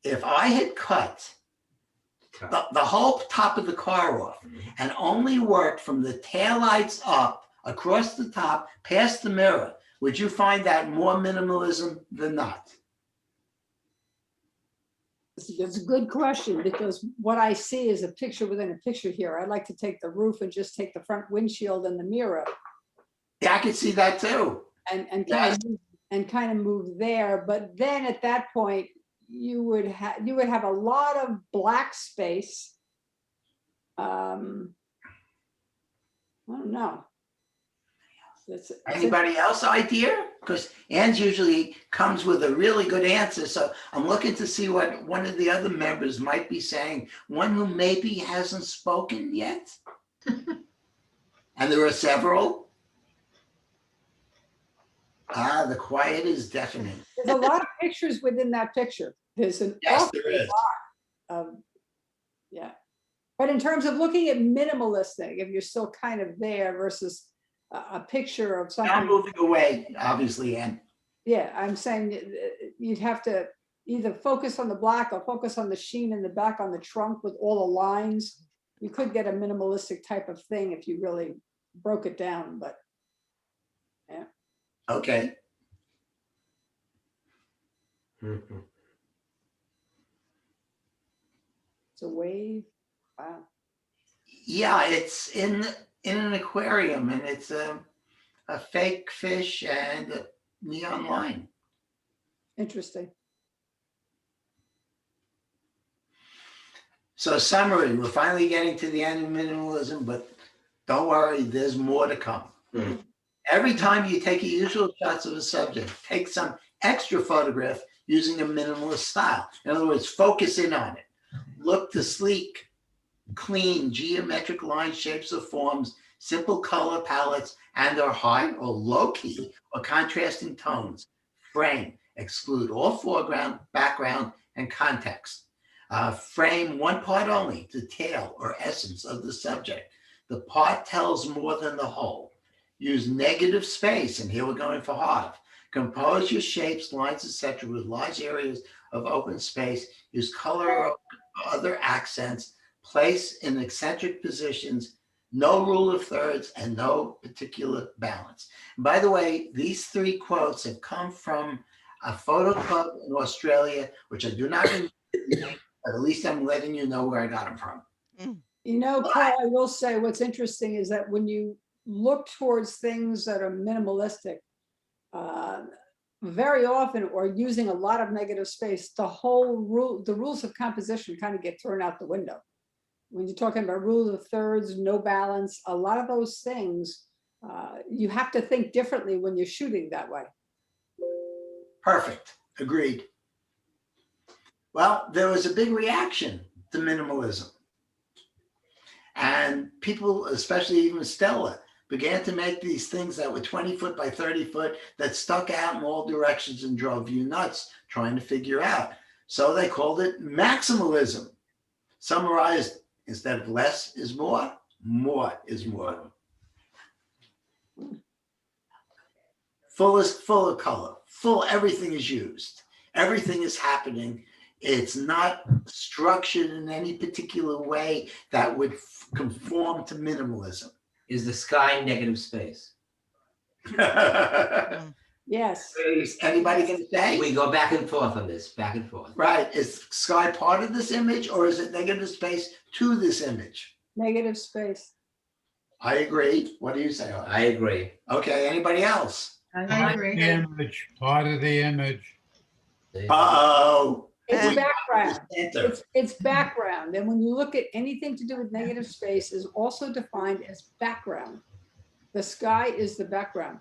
if I had cut the whole top of the car off and only worked from the taillights up across the top past the mirror, would you find that more minimalism than not? It's a good question, because what I see is a picture within a picture here. I'd like to take the roof and just take the front windshield and the mirror Yeah, I could see that too. and Yes. kind of move there. But then at that point, you would have a lot of black space. I don't know. Anybody else idea? Because Anne's usually comes with a really good answer. So I'm looking to see what one of the other members might be saying, one who maybe hasn't spoken yet. And there are several. The quiet is deafening. There's a lot of pictures within that picture. There's an Yes, awful there is. lot of, yeah. But in terms of looking at minimalistic, if you're still kind of there versus a picture of Now I'm something. moving away, obviously, Anne. Yeah, I'm saying you'd have to either focus on the black or focus on the sheen in the back on the trunk with all the lines. You could get a minimalistic type of thing if you really broke it down, but yeah. Okay. It's a wave. Wow. Yeah, it's in an aquarium, and it's a fake fish and a neon line. Interesting. So summary, we're finally getting to the end of minimalism, but don't worry, there's more to come. Every time you take usual shots of a subject, take some extra photograph using a minimalist style. In other words, focus in on it. Look to sleek, clean, geometric line shapes or forms, simple color palettes, and or high or low key or contrasting tones. Frame, exclude all foreground, background, and context. Frame one part only, the tail or essence of the subject. The part tells more than the whole. Use negative space, and here we're going for hard. Compose your shapes, lines, etc. with large areas of open space. Use color or other accents. Place in eccentric positions. No rule of thirds and no particular balance. And by the way, these three quotes have come from a photo club in Australia, which I do not remember, but at least I'm letting you know where I got them from. You know, Paul, I will say what's interesting is that when you look towards things that are minimalistic, very often, or using a lot of negative space, the rules of composition kind of get thrown out the window. When you're talking about rules of thirds, no balance, a lot of those things, you have to think differently when you're shooting that way. Perfect. Agreed. Well, there was a big reaction to minimalism. And people, especially even Stella, began to make these things that were 20 foot by 30 foot that stuck out in all directions and drove you nuts trying to figure out. So they called it maximalism. Summarized, instead of less is more, more is more. Full of color, everything is used. Everything is happening. It's not structured in any particular way that would conform to minimalism. Is the sky negative space? Yes. Is anybody gonna say? We go back and forth on this, back and forth. Right, is sky part of this image or is it negative space to this image? Negative space. I agree. What do you say? Art? I agree. Okay, anybody else? I agree. The image, part of the image. Uh-oh. It's We- background. Center. It's background. And when you look at anything to do with negative space is also defined as background. The sky is the background.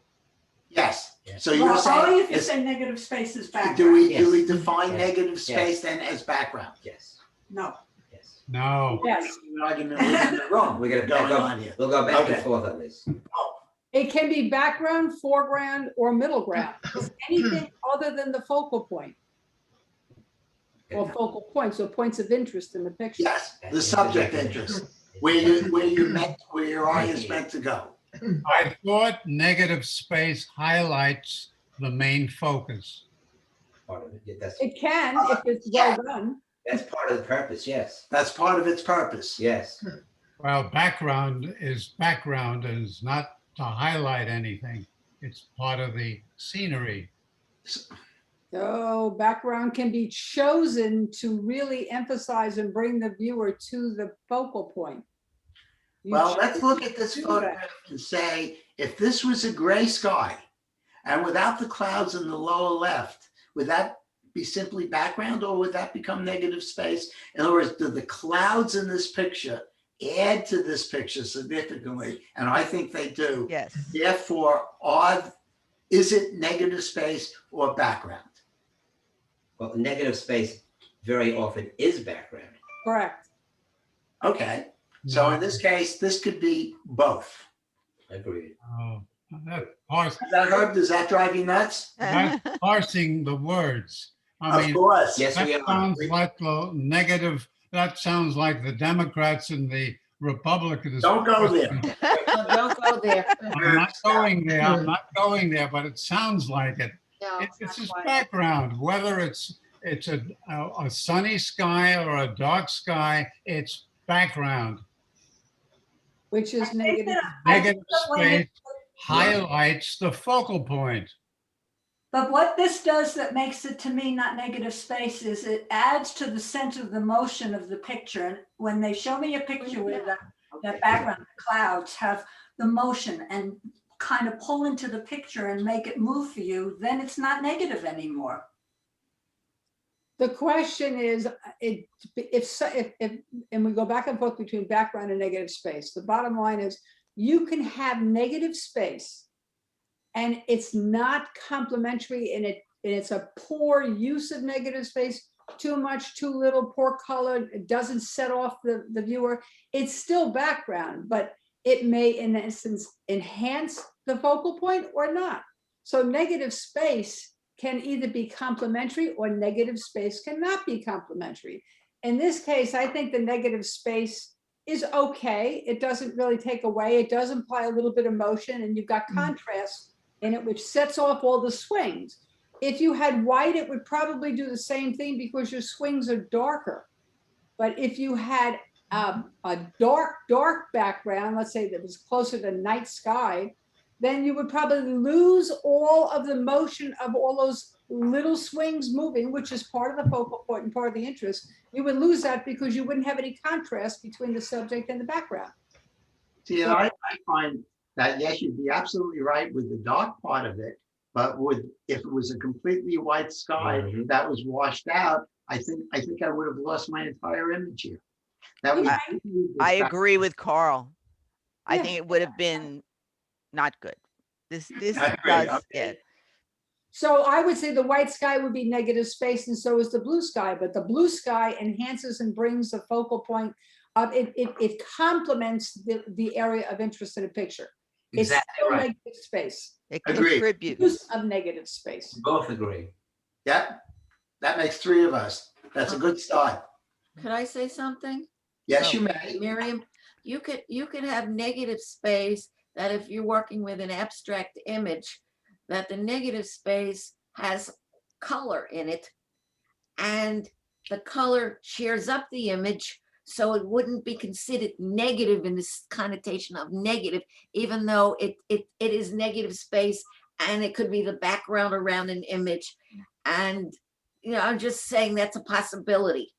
Yes, so Well, you're only saying, if you say negative space is do background. we Yes. define Yes. negative Yes. space then as background? Yes, No. yes. No, Yes, An argument within the room. We're gonna going back on up, here. we'll go back and Okay. forth on this. it can be background, foreground, or middle ground. It's anything other than the focal point. Or focal points, or points of interest in the picture. Yes, the subject interest, where your eye is meant to go. I thought negative space highlights the main focus. Part of it, yeah, that's, It can, if it's well done. that's part of the purpose, yes, That's part of its purpose. yes. Well, background is background and is not to highlight anything. It's part of the scenery. So background can be chosen to really emphasize and bring the viewer to the focal point. You Well, choose let's look at this to do photograph and say, if this was a gray sky and without the clouds in the lower left, would that be simply background or would that become negative space? In other words, do the clouds in this picture add to this picture significantly? And I think they do. Yes. Therefore, is it negative space or background? Well, negative space very often is background. Correct. Okay, so in this case, this could be both. Agreed. That's Is that Herb? Does that drive you nuts? parsing the words. I Of mean, course. Yes, we that are. sounds like the negative, that sounds like the Democrats and the Republicans. Don't go there. Don't go there. I'm not going there, I'm not going there, but it sounds like it. No, It's not just quite. background, whether it's a sunny sky or a dark sky, it's background. Which is negative. Negative when it- space highlights the focal point. But what this does that makes it, to me, not negative space is it adds to the sense of the motion of the picture. And when they show me a picture where that background, the clouds have the motion and kind of pull into the picture and make it move for you, then it's not negative anymore. The question is, and we go back and forth between background and negative space. The bottom line is you can have negative space and it's not complementary and it's a poor use of negative space, too much, too little, poor color, it doesn't set off the viewer. It's still background, but it may in essence enhance the focal point or not. So negative space can either be complementary or negative space cannot be complementary. In this case, I think the negative space is okay. It doesn't really take away. It does imply a little bit of motion and you've got contrast in it, which sets off all the swings. If you had white, it would probably do the same thing because your swings are darker. But if you had a dark background, let's say that was closer to night sky, then you would probably lose all of the motion of all those little swings moving, which is part of the focal point and part of the interest. You would lose that because you wouldn't have any contrast between the subject and the background. See, and I find that, yes, you'd be absolutely right with the dark part of it, But if it was a completely white sky Mhm. that was washed out, I think I would have lost my entire image here. That was. I agree with Carl. I Yeah. think it would have been not good. This I agree, does, yeah. okay. So I would say the white sky would be negative space and so is the blue sky, but the blue sky enhances and brings the focal point up. It complements the area of interest in a picture. It's Exactly still right. negative space. It Agreed. contributes. Use of negative space. Both agree. Yep, that makes 3 of us. That's a good start. Could I say something? Yes, you may. Miriam, you could have negative space that if you're working with an abstract image, that the negative space has color in it and the color cheers up the image. So it wouldn't be considered negative in this connotation of negative, even though it is negative space and it could be the background around an image. And, I'm just saying that's a possibility.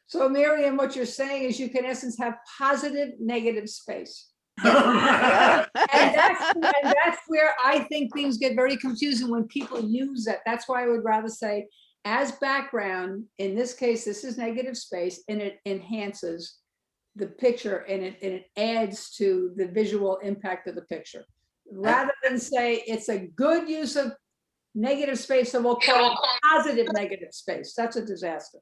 So Miriam, what you're saying is you can in essence have positive, negative space. Yeah. And that's where I think things get very confusing when people use that. That's why I would rather say as background, in this case, this is negative space and it enhances the picture and it adds to the visual impact of the picture. Rather than say it's a good use of negative space, so we'll call it positive negative space. That's a disaster.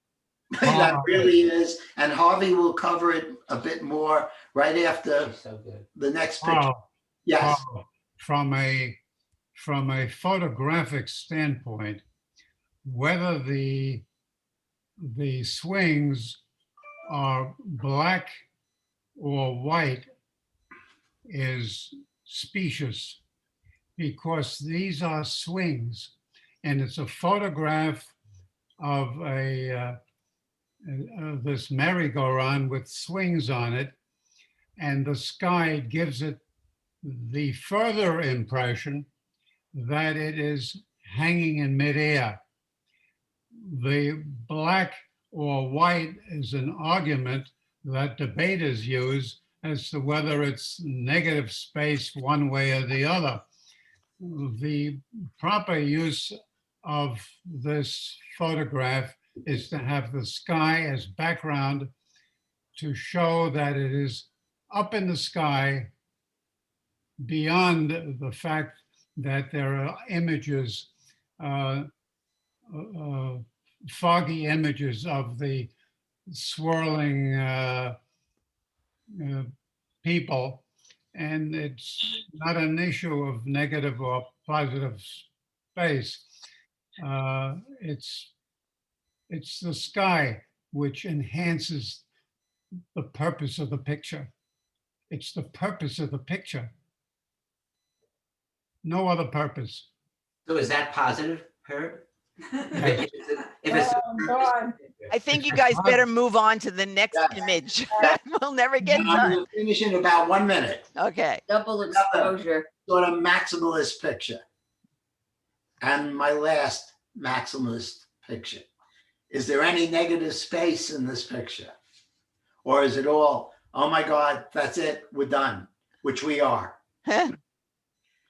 That really is, and Harvey will cover it a bit more right after So good. the next picture. Carl, Yes, Carl, from a photographic standpoint, whether the swings are black or white is specious, because these are swings, and it's a photograph of this merry-go-round with swings on it, and the sky gives it the further impression that it is hanging in midair. The black or white is an argument that debaters use as to whether it's negative space one way or the other. The proper use of this photograph is to have the sky as background to show that it is up in the sky beyond the fact that there are images, foggy images of the swirling people. And it's not an issue of negative or positive space. It's the sky which enhances the purpose of the picture. It's the purpose of the picture. No other purpose. So is that positive, Herb? If it's Oh, God. I think you guys better move on to the next image. We'll never get I'm done. gonna finish in about 1 minute. Okay. Double exposure. Sort of maximalist picture. And my last maximalist picture. Is there any negative space in this picture? Or is it all, oh my God, that's it, we're done, which we are.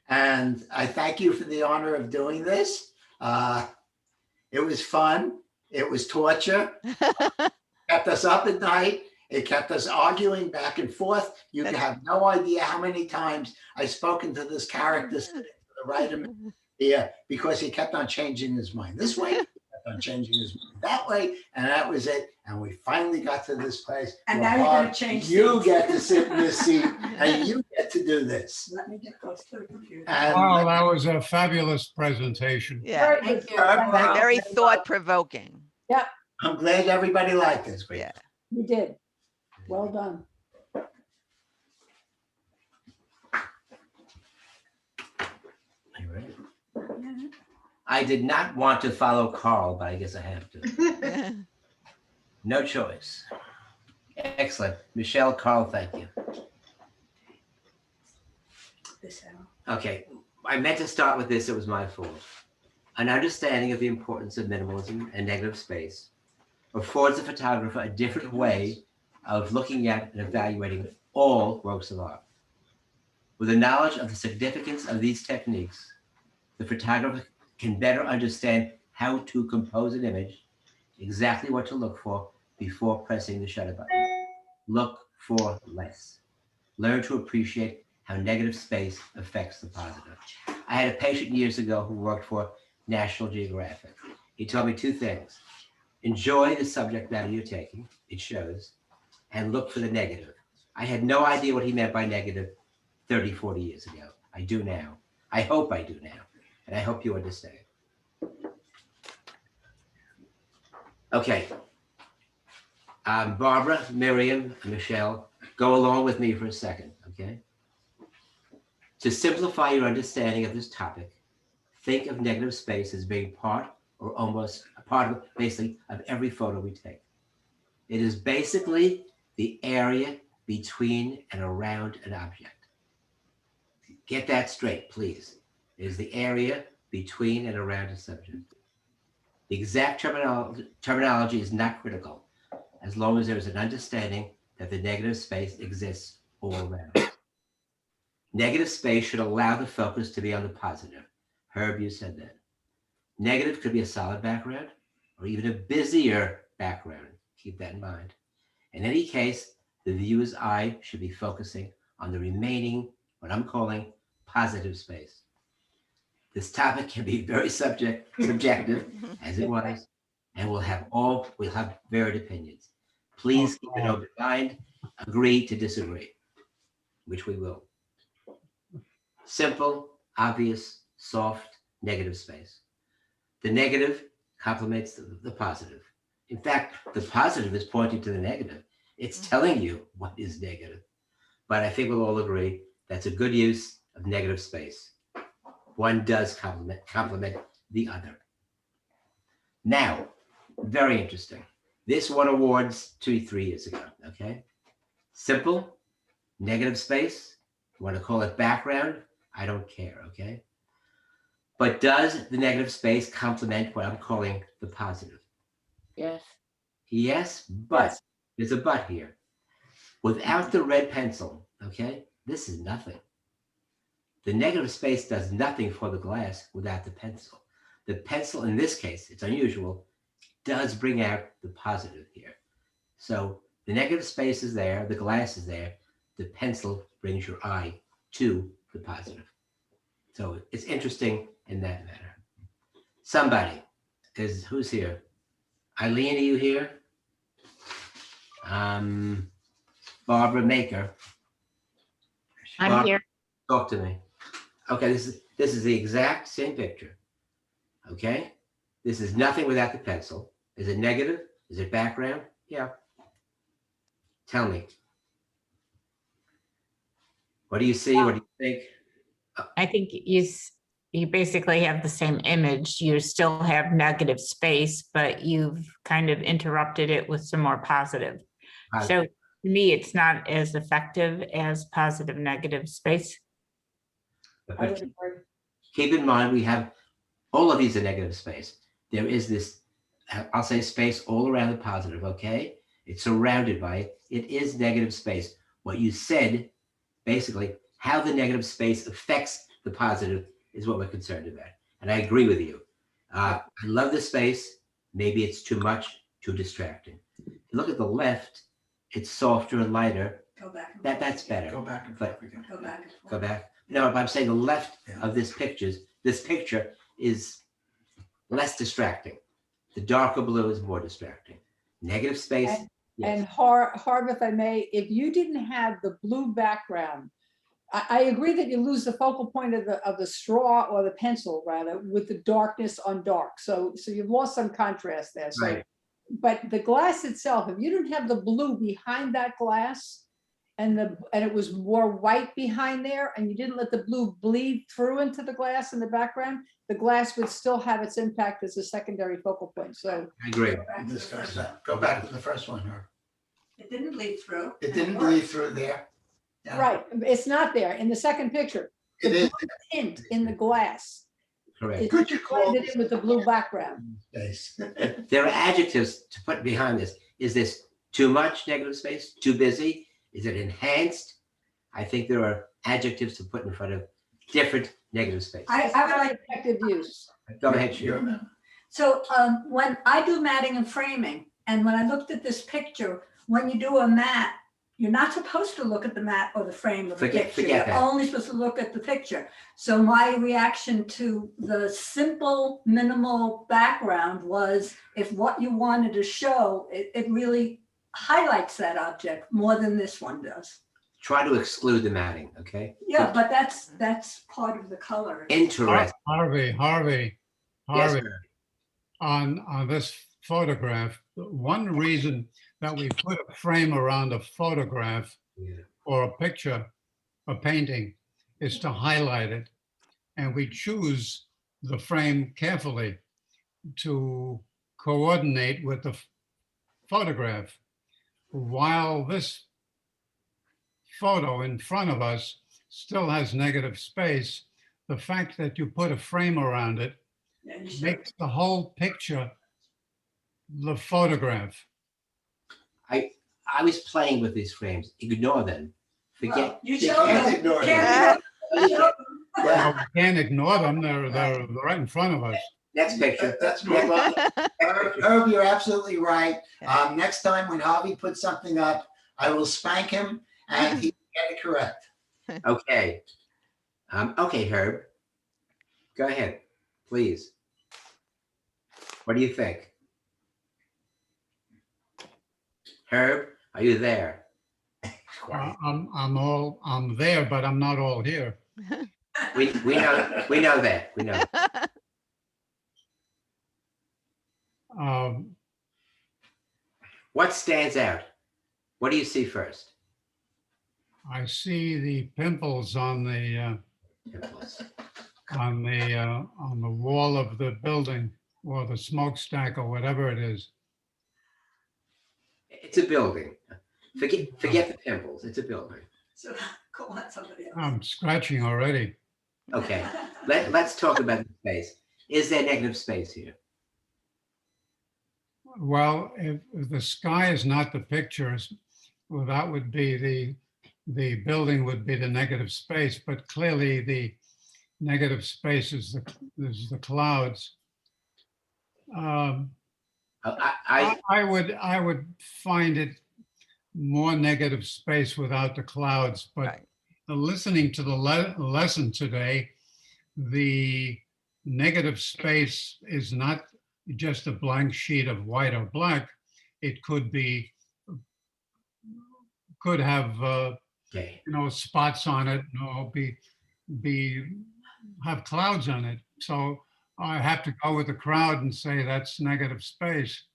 And I thank you for the honor of doing this. It was fun. It was torture. Kept us up at night. It kept us arguing back and forth. You can have no idea how many times I've spoken to this character sitting to the right of me here, because he kept on changing his mind this way, he kept on changing his mind that way, and that was it. And we finally got to this place. And where, now you're gonna Bob, change You seats. get to sit in this seat and you get to do this. Let me get close to the computer. And Well, that was a fabulous presentation. Yeah. Very good. Wow. Very thought provoking. I'm glad everybody liked this. Yeah. You did. Well done. Are you ready? I did not want to follow Carl, but I guess I have to. No choice. Excellent. Michelle, Carl, thank you. This out. Okay, I meant to start with this, it was my fault. An understanding of the importance of minimalism and negative space affords a photographer a different way of looking at and evaluating all works of art. With a knowledge of the significance of these techniques, the photographer can better understand how to compose an image, exactly what to look for before pressing the shutter button. Look for less. Learn to appreciate how negative space affects the positive. I had a patient years ago who worked for National Geographic. He told me two things. Enjoy the subject matter you're taking, it shows, and look for the negative. I had no idea what he meant by negative 30, 40 years ago. I do now. I hope I do now. And I hope you understand. Okay. Barbara, Miriam, Michelle, go along with me for a second, okay? To simplify your understanding of this topic, think of negative space as being part or almost a part of basically of every photo we take. It is basically the area between and around an object. Get that straight, please. It is the area between and around a subject. The exact terminology is not critical, as long as there is an understanding that the negative space exists all around. Negative space should allow the focus to be on the positive. Herb, you said that. Negative could be a solid background or even a busier background. Keep that in mind. In any case, the viewer's eye should be focusing on the remaining, what I'm calling positive space. This topic can be very subjective, as it was, and we'll have varied opinions. Please keep an open mind, agree to disagree, which we will. Simple, obvious, soft, negative space. The negative complements the positive. In fact, the positive is pointing to the negative. It's telling you what is negative. But I think we'll all agree that's a good use of negative space. One does complement the other. Now, very interesting. This won awards 2-3 years ago, okay? Simple, negative space. You want to call it background? I don't care, okay? But does the negative space complement what I'm calling the positive? Yes. Yes, but there's a but here. Without the red pencil, okay, this is nothing. The negative space does nothing for the glass without the pencil. The pencil, in this case, it's unusual, does bring out the positive here. So the negative space is there, the glass is there, the pencil brings your eye to the positive. So it's interesting in that manner. Somebody who's here? Eileen, are you here? Barbara Maker. I'm here. Talk to me. Okay, this is the exact same picture. Okay, this is nothing without the pencil. Is it negative? Is it background? Yeah. Tell me. What do you see? What do you think? I think you basically have the same image. You still have negative space, but you've kind of interrupted it with some more positive. So to me, it's not as effective as positive negative space. But keep in mind, we have all of these are negative space. There is this, I'll say, space all around the positive, okay? It's surrounded by it. It is negative space. What you said, basically, how the negative space affects the positive is what we're concerned about. And I agree with you. I love the space. Maybe it's too much, too distracting. Look at the left, it's softer and lighter. Go back. That's better. Go back and forth again. Go back. Go back. No, I'm saying the left of this picture is less distracting. The darker blue is more distracting. Negative space. And Harv, if I may, if you didn't have the blue background, I agree that you lose the focal point of the straw or the pencil rather with the darkness on dark. So you've lost some contrast there. So, right. But the glass itself, if you didn't have the blue behind that glass and it was more white behind there and you didn't let the blue bleed through into the glass in the background, the glass would still have its impact as a secondary focal point. So I agree. Discuss that. Go back to the first one, Herb. It didn't bleed through. It didn't bleed through there. Yeah. right, it's not there in the second picture. It is. Tint in the glass. Correct. It's Could you call blended in with the blue background. space? There are adjectives to put behind this. Is this too much negative space? Too busy? Is it enhanced? I think there are adjectives to put in front of different negative space. I would like, Effective use. Go ahead, Sheila. so when I do matting and framing, and when I looked at this picture, when you do a mat, you're not supposed to look at the mat or the frame of the picture. Forget You're that. only supposed to look at the picture. So my reaction to the simple, minimal background was, if what you wanted to show, it really highlights that object more than this one does. Try to exclude the matting, okay? Yeah, but that's part of the color. Interesting. Harvey, Yes, sir. on this photograph, one reason that we put a frame around a photograph Yeah. or a picture, a painting, is to highlight it. And we choose the frame carefully to coordinate with the photograph. While this photo in front of us still has negative space, the fact that you put a frame around it makes the whole picture the photograph. I was playing with these frames. Ignore them. Forget. You You showed can't them. ignore Can't- Yeah. Well, we can't ignore them. They're right in front of us. Next picture. Let's move on. Herb, you're absolutely right. Next time when Harvey puts something up, I will spank him and he will get it correct. Okay. Okay, Herb. Go ahead, please. What do you think? Herb, are you there? I'm there, but I'm not all here. We know that. We know. What stands out? What do you see first? I see the pimples on the wall of the building, or the smokestack, or whatever it is. It's a building. Forget the pimples. It's a building. So call that somebody else. I'm scratching already. Okay. Let's talk about the space. Is there negative space here? Well, if the sky is not the pictures, well, that would be the building would be the negative space, but clearly the negative space is the clouds. I would find it more negative space without the clouds, but Right. listening to the lesson today, the negative space is not just a blank sheet of white or black. It could have Okay. spots on it, or have clouds on it. So I have to go with the crowd and say that's negative space.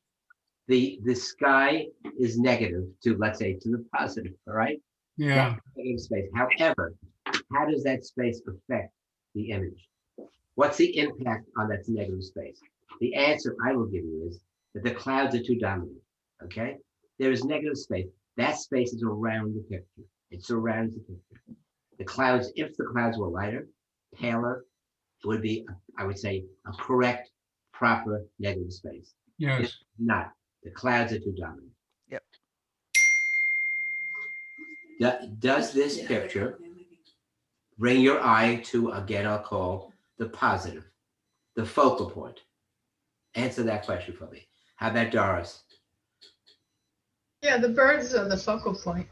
The sky is negative to, let's say, to the positive, all right? Yeah. That's negative space. However, how does that space affect the image? What's the impact on that negative space? The answer I will give you is that the clouds are too dominant, okay? There is negative space. That space is around the picture. It surrounds the picture. The clouds, if the clouds were lighter, paler, it would be, I would say, a correct, proper negative space. Yes. It's not. The clouds are too dominant. Yep. Does this picture bring your eye to, again, I'll call the positive, the focal point? Answer that question for me. How about Doris? Yeah, the birds are the focal point.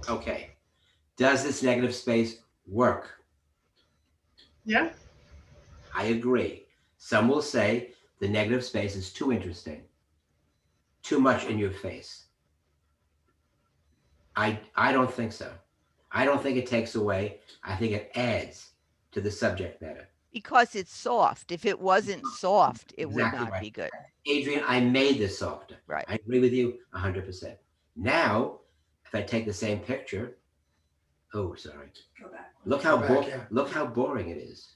Okay. Does this negative space work? Yeah. I agree. Some will say the negative space is too interesting, too much in your face. I don't think so. I don't think it takes away. I think it adds to the subject matter. Because it's soft. If it wasn't soft, it would Exactly not right. be good. Adrian, I made this softer. Right. I agree with you 100%. Now, if I take the same picture, oh, sorry. Go back. Look how Go back, yeah. look how boring it is.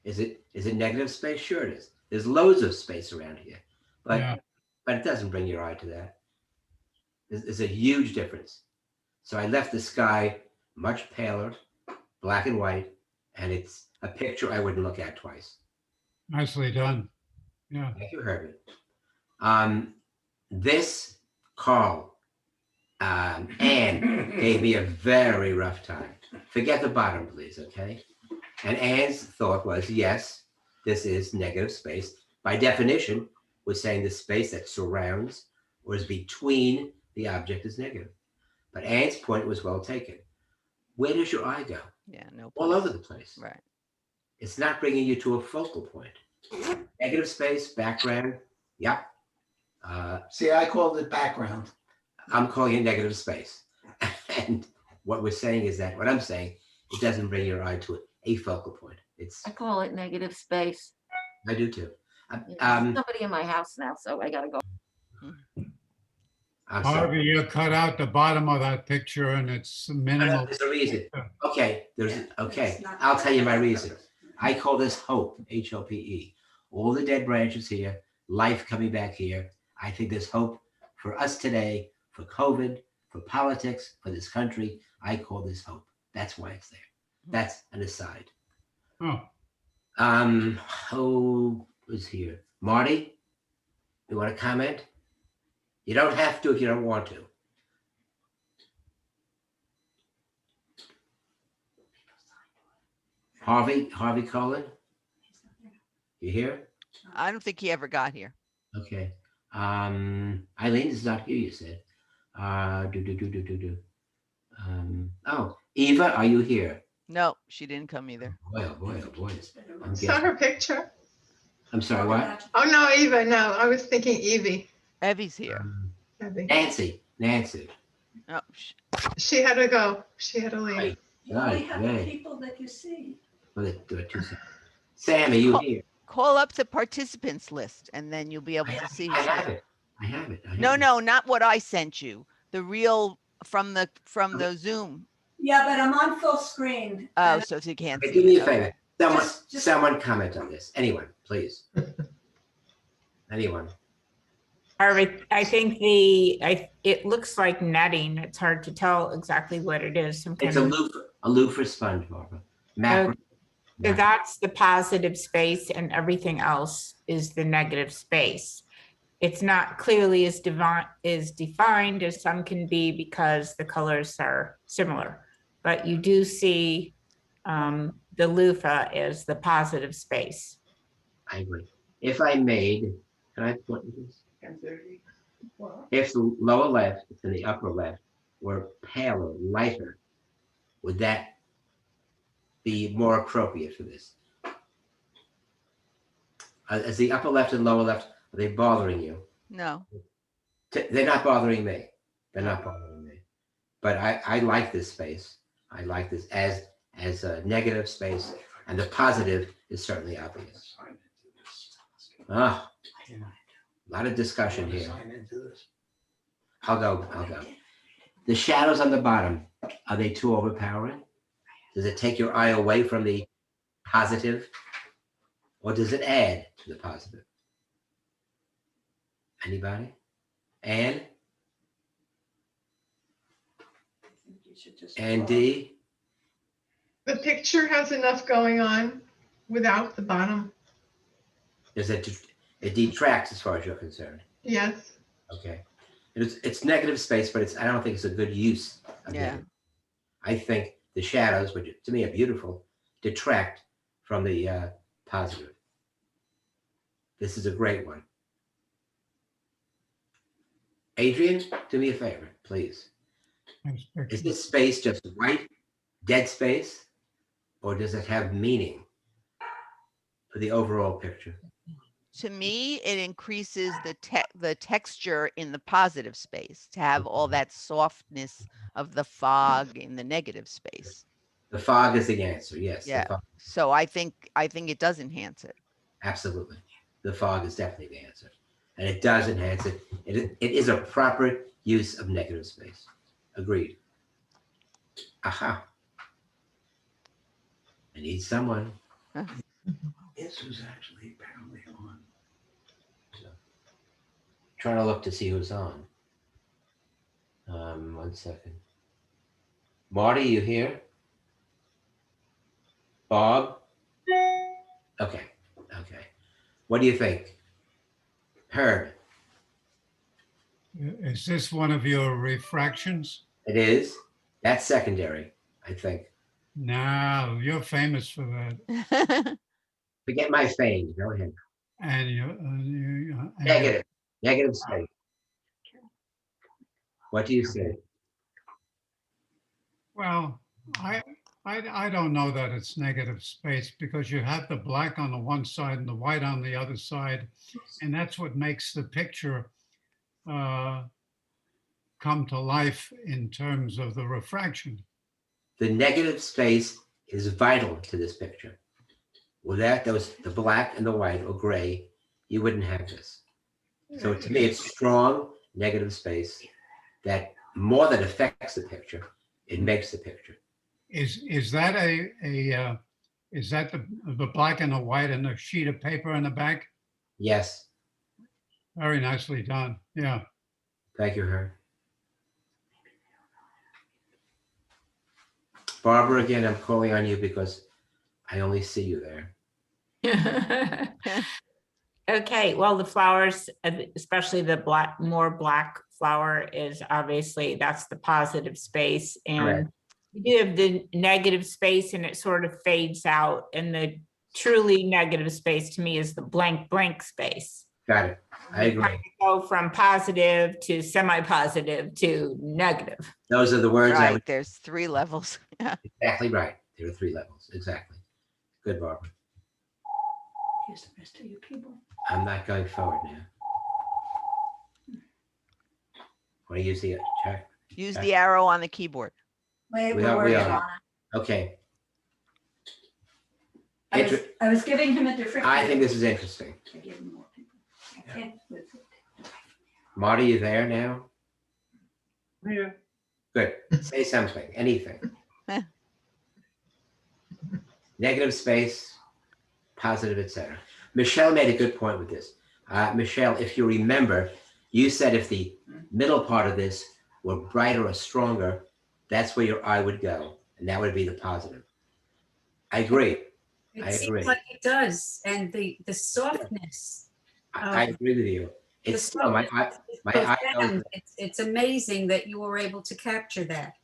Is it negative space? Sure it is. There's loads of space around here, but Yeah. but it doesn't bring your eye to that. There's a huge difference. So I left the sky much paler, black and white, and it's a picture I wouldn't look at twice. Nicely done. Yeah. Thank you, Herbert. This Carl Anne gave me a very rough time. Forget the bottom, please, okay? And Anne's thought was, yes, this is negative space. By definition, we're saying the space that surrounds or is between the object is negative. But Anne's point was well taken. Where does your eye go? Yeah, no. All over the place. Right. It's not bringing you to a focal point. Negative space, background, yep. See, I called it background. I'm calling it negative space. And what we're saying is that, what I'm saying, it doesn't bring your eye to a focal point. It's, I call it negative space. I do too. Somebody in my house now, so I gotta go. I'm sorry. Harvey, you cut out the bottom of that picture and it's minimal. There's a reason. Okay, okay. It's not- I'll tell you my reason. I call this hope, H-O-P-E. All the dead branches here, life coming back here. I think there's hope for us today, for COVID, for politics, for this country. I call this hope. That's why it's there. That's an aside. Oh, Who is here? Marty, you want to comment? You don't have to if you don't want to. Harvey Cullen, you here? I don't think he ever got here. Okay. Eileen is not here, you said. Oh, Eva, are you here? No, she didn't come either. Boy, oh boy, oh boy. I'm Saw guessing. her picture. I'm sorry, what? Oh, no, Eva, no, I was thinking Evie. Evie's here. Evie. Nancy. Oh, She had to go. She had to leave. Right. You only Right, have the right. people that you see. Well, do it 2 seconds. Sam, are you here? call up the participants list and then you'll be able to see. I have it. I have it. No, not what I sent you. The real from the Zoom. Yeah, but I'm on full screen. Oh, so you can't Okay, see. do me a it. favor. Okay. Someone comment on this. Anyone, please. Anyone. Harvey, I think it looks like netting. It's hard to tell exactly what it is. Some It's kind a loofah sponge, Barbara. Macro. So that's the positive space and everything else is the negative space. It's not clearly as defined as some can be because the colors are similar, but you do see the loofah as the positive space. I agree. If I made, can I point to this? If the lower left and the upper left were paler, lighter, would that be more appropriate for this? As the upper left and lower left, are they bothering you? No. They're not bothering me. They're not bothering me. But I like this space. I like this as a negative space, and the positive is certainly obvious. A lot of discussion here. I'll go. The shadows on the bottom, are they too overpowering? Does it take your eye away from the positive? Or does it add to the positive? Anybody? Anne? Andy? The picture has enough going on without the bottom. It detracts as far as you're concerned. Yes. Okay. It's negative space, but I don't think it's a good use of it. I think the shadows, which to me are beautiful, detract from the positive. This is a great one. Adrian, do me a favor, please. Is this space just white, dead space, or does it have meaning for the overall picture? To me, it increases the texture in the positive space to have all that softness of the fog in the negative space. The fog is the answer, yes. Yeah. So I think it does enhance it. Absolutely. The fog is definitely the answer. And it does enhance it. It is a proper use of negative space. Agreed. Aha. I need someone. This was actually apparently on. So, trying to look to see who's on. 1 second. Marty, you here? Bob? Okay. What do you think? Herb? Is this one of your refractions? It is. That's secondary, I think. Now, you're famous for that. Forget my fame. Go ahead. And Negative. Negative space. What do you say? well, I don't know that it's negative space because you have the black on the one side and the white on the other side. And that's what makes the picture come to life in terms of the refraction. The negative space is vital to this picture. Without those, the black and the white or gray, you wouldn't have this. So to me, it's strong negative space that more than affects the picture, it makes the picture. Is that is that the black and the white and the sheet of paper in the back? Yes. Very nicely done. Yeah. Thank you, Herb. Barbara, again, I'm calling on you because I only see you there. Okay, well, the flowers, especially the more black flower is obviously, that's the positive space. And Correct. you do have the negative space and it sort of fades out. And the truly negative space to me is the blank space. Got it. I agree. Go from positive to semi-positive to negative. Those are the words I Right, would. there's 3 levels. Yeah. Exactly right. There are 3 levels. Exactly. Good, Barbara. Here's the rest of you people. I'm not going forward now. Want to use the check? Use the arrow on the keyboard. Wait, We we're are- we working are. on it. Okay. I was giving him a different. I think this is interesting. I gave him more people. I can't with it. Marty, you there now? Yeah. Good. Say something, anything. Negative space, positive, etc. Michelle made a good point with this. Michelle, if you remember, you said if the middle part of this were brighter or stronger, that's where your eye would go, and that would be the positive. I agree. It I seems agree. like it does, and the softness. I agree with you. the It's still my eye, softness is my eye profound. goes, It's amazing that you were able to capture that.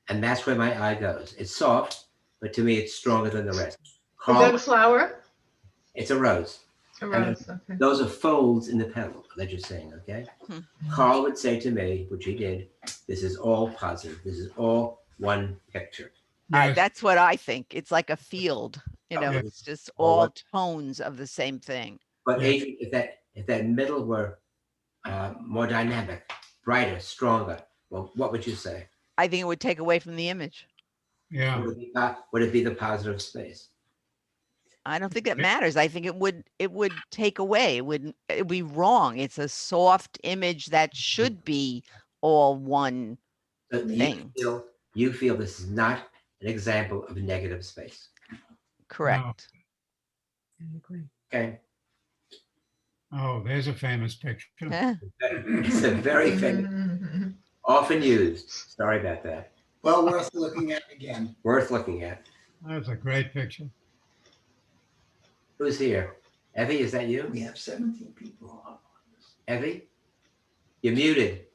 and that's where my eye goes. It's soft, but to me, it's stronger than the rest. Is that Carl, a flower? it's a rose. A And rose, okay. those are folds in the petal that you're saying, okay? Carl would say to me, which he did, this is all positive. This is all one picture. Yes. That's what I think. It's like a field, you know, Yeah. it's just All all one- tones of the same thing. But Yeah. Adrian, if that middle were more dynamic, brighter, stronger, well, what would you say? I think it would take away from the image. Yeah. Would it be the positive space? I don't think that Yeah. matters. I think it would take away. It'd be wrong. It's a soft image that should be all one. So Thing. you feel this is not an example of negative space. Correct. I agree. Okay. Oh, there's a famous picture. It's a very famous, often used. Sorry about that. Well worth looking at again. Worth looking at. That's a great picture. Who's here? Evie, is that you? We have 17 people on this. Evie? You're muted.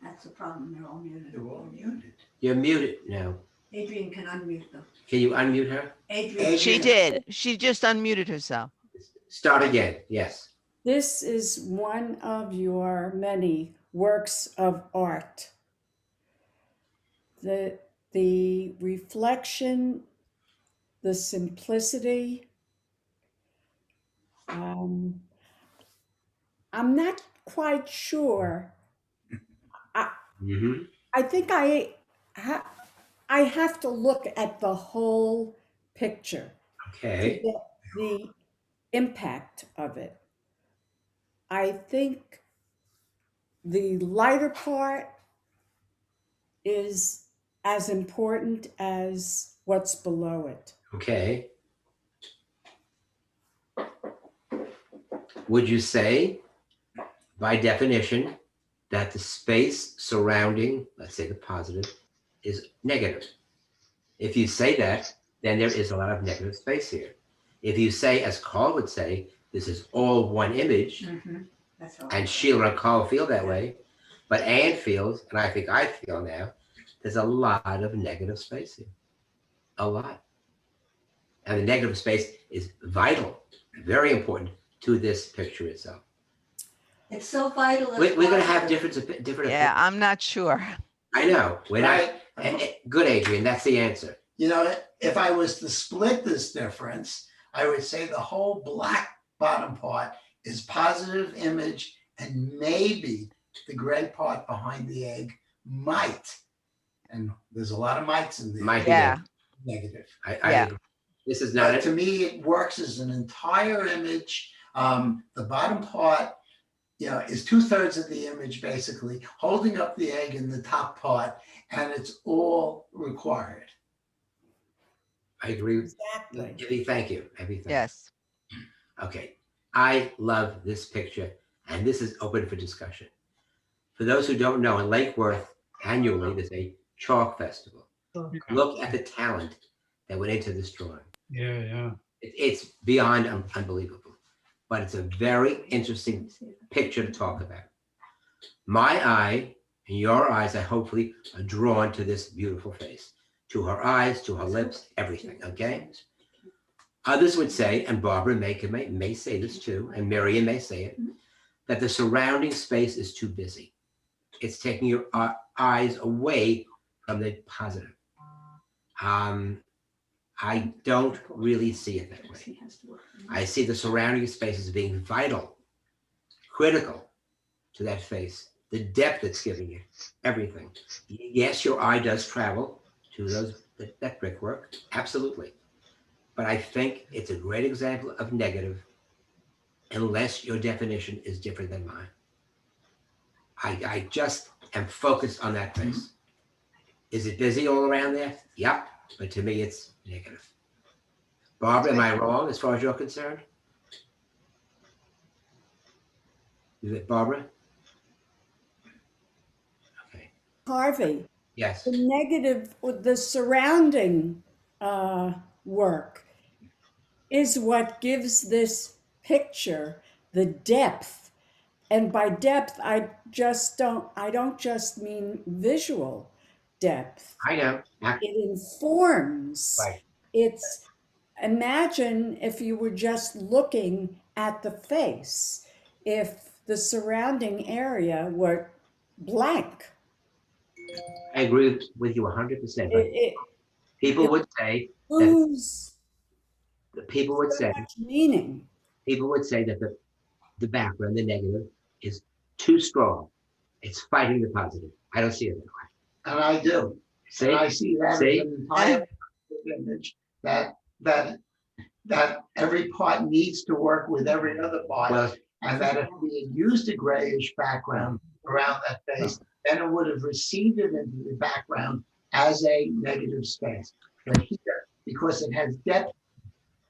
That's the problem, they're all muted. They're all muted. You're muted now. Adrian can unmute them. Can you unmute her? Adrian. She did. She just unmuted herself. Start again. Yes. This is one of your many works of art. The reflection, the simplicity. I'm not quite sure. Mm-hmm. I think I have to look at the whole picture to Okay. get the impact of it. I think the lighter part is as important as what's below it. Okay. Would you say, by definition, that the space surrounding, let's say the positive, is negative? If you say that, then there is a lot of negative space here. If you say, as Carl would say, this is all one image, That's all. and Sheila and Carl feel that way, but Anne feels, and I think I feel now, there's a lot of negative space here. a lot. And the negative space is vital, very important to this picture itself. It's so vital. We're going to have different Yeah, I'm not sure. I know. We're not. Right. Good, Adrian. That's the answer. You know, if I was to split this difference, I would say the whole black bottom part is positive image, and maybe the gray part behind the egg might, and there's a lot of mites in there. Might be Yeah. Negative. I Yeah. agree. This is not But it. to me, it works as an entire image. The bottom part, you know, is 2/3 of the image, basically, holding up the egg in the top part, and it's all required. I agree. Exactly. Evie, thank you. Evie, thank you. Yes. Okay. I love this picture, and this is open for discussion. For those who don't know, in Lake Worth, annually, there's a chalk festival. Look at the talent that went into this drawing. Yeah. It's beyond unbelievable, but it's a very interesting picture to talk about. My eye and your eyes, I hopefully, are drawn to this beautiful face, to her eyes, to her lips, everything, okay? Others would say, and Barbara may say this too, and Miriam may say it, that the surrounding space is too busy. It's taking your eyes away from the positive. I don't really see it that way. I see the surrounding space as being vital, critical to that face, the depth it's giving you, everything. Yes, your eye does travel to that brickwork, absolutely. But I think it's a great example of negative, unless your definition is different than mine. I just am focused on that face. Is it busy all around there? Yep. But to me, it's negative. Barbara, am I wrong as far as you're concerned? Is it Barbara? Okay. Harvey, Yes. the negative, the surrounding work is what gives this picture the depth. And by depth, I don't just mean visual depth. I know. It informs. Right. It's, imagine if you were just looking at the face, if the surrounding area were blank. I agree with you 100%. But It people would say lose that people would so say much meaning. people would say that the background, the negative, is too strong. It's fighting the positive. I don't see it that way. And I do. See? And I see that See? as an entire image that every part needs to work with every other part. Well, And that if we had used a grayish background around that face, then it would have receded into the background as a negative space. But here, because it has depth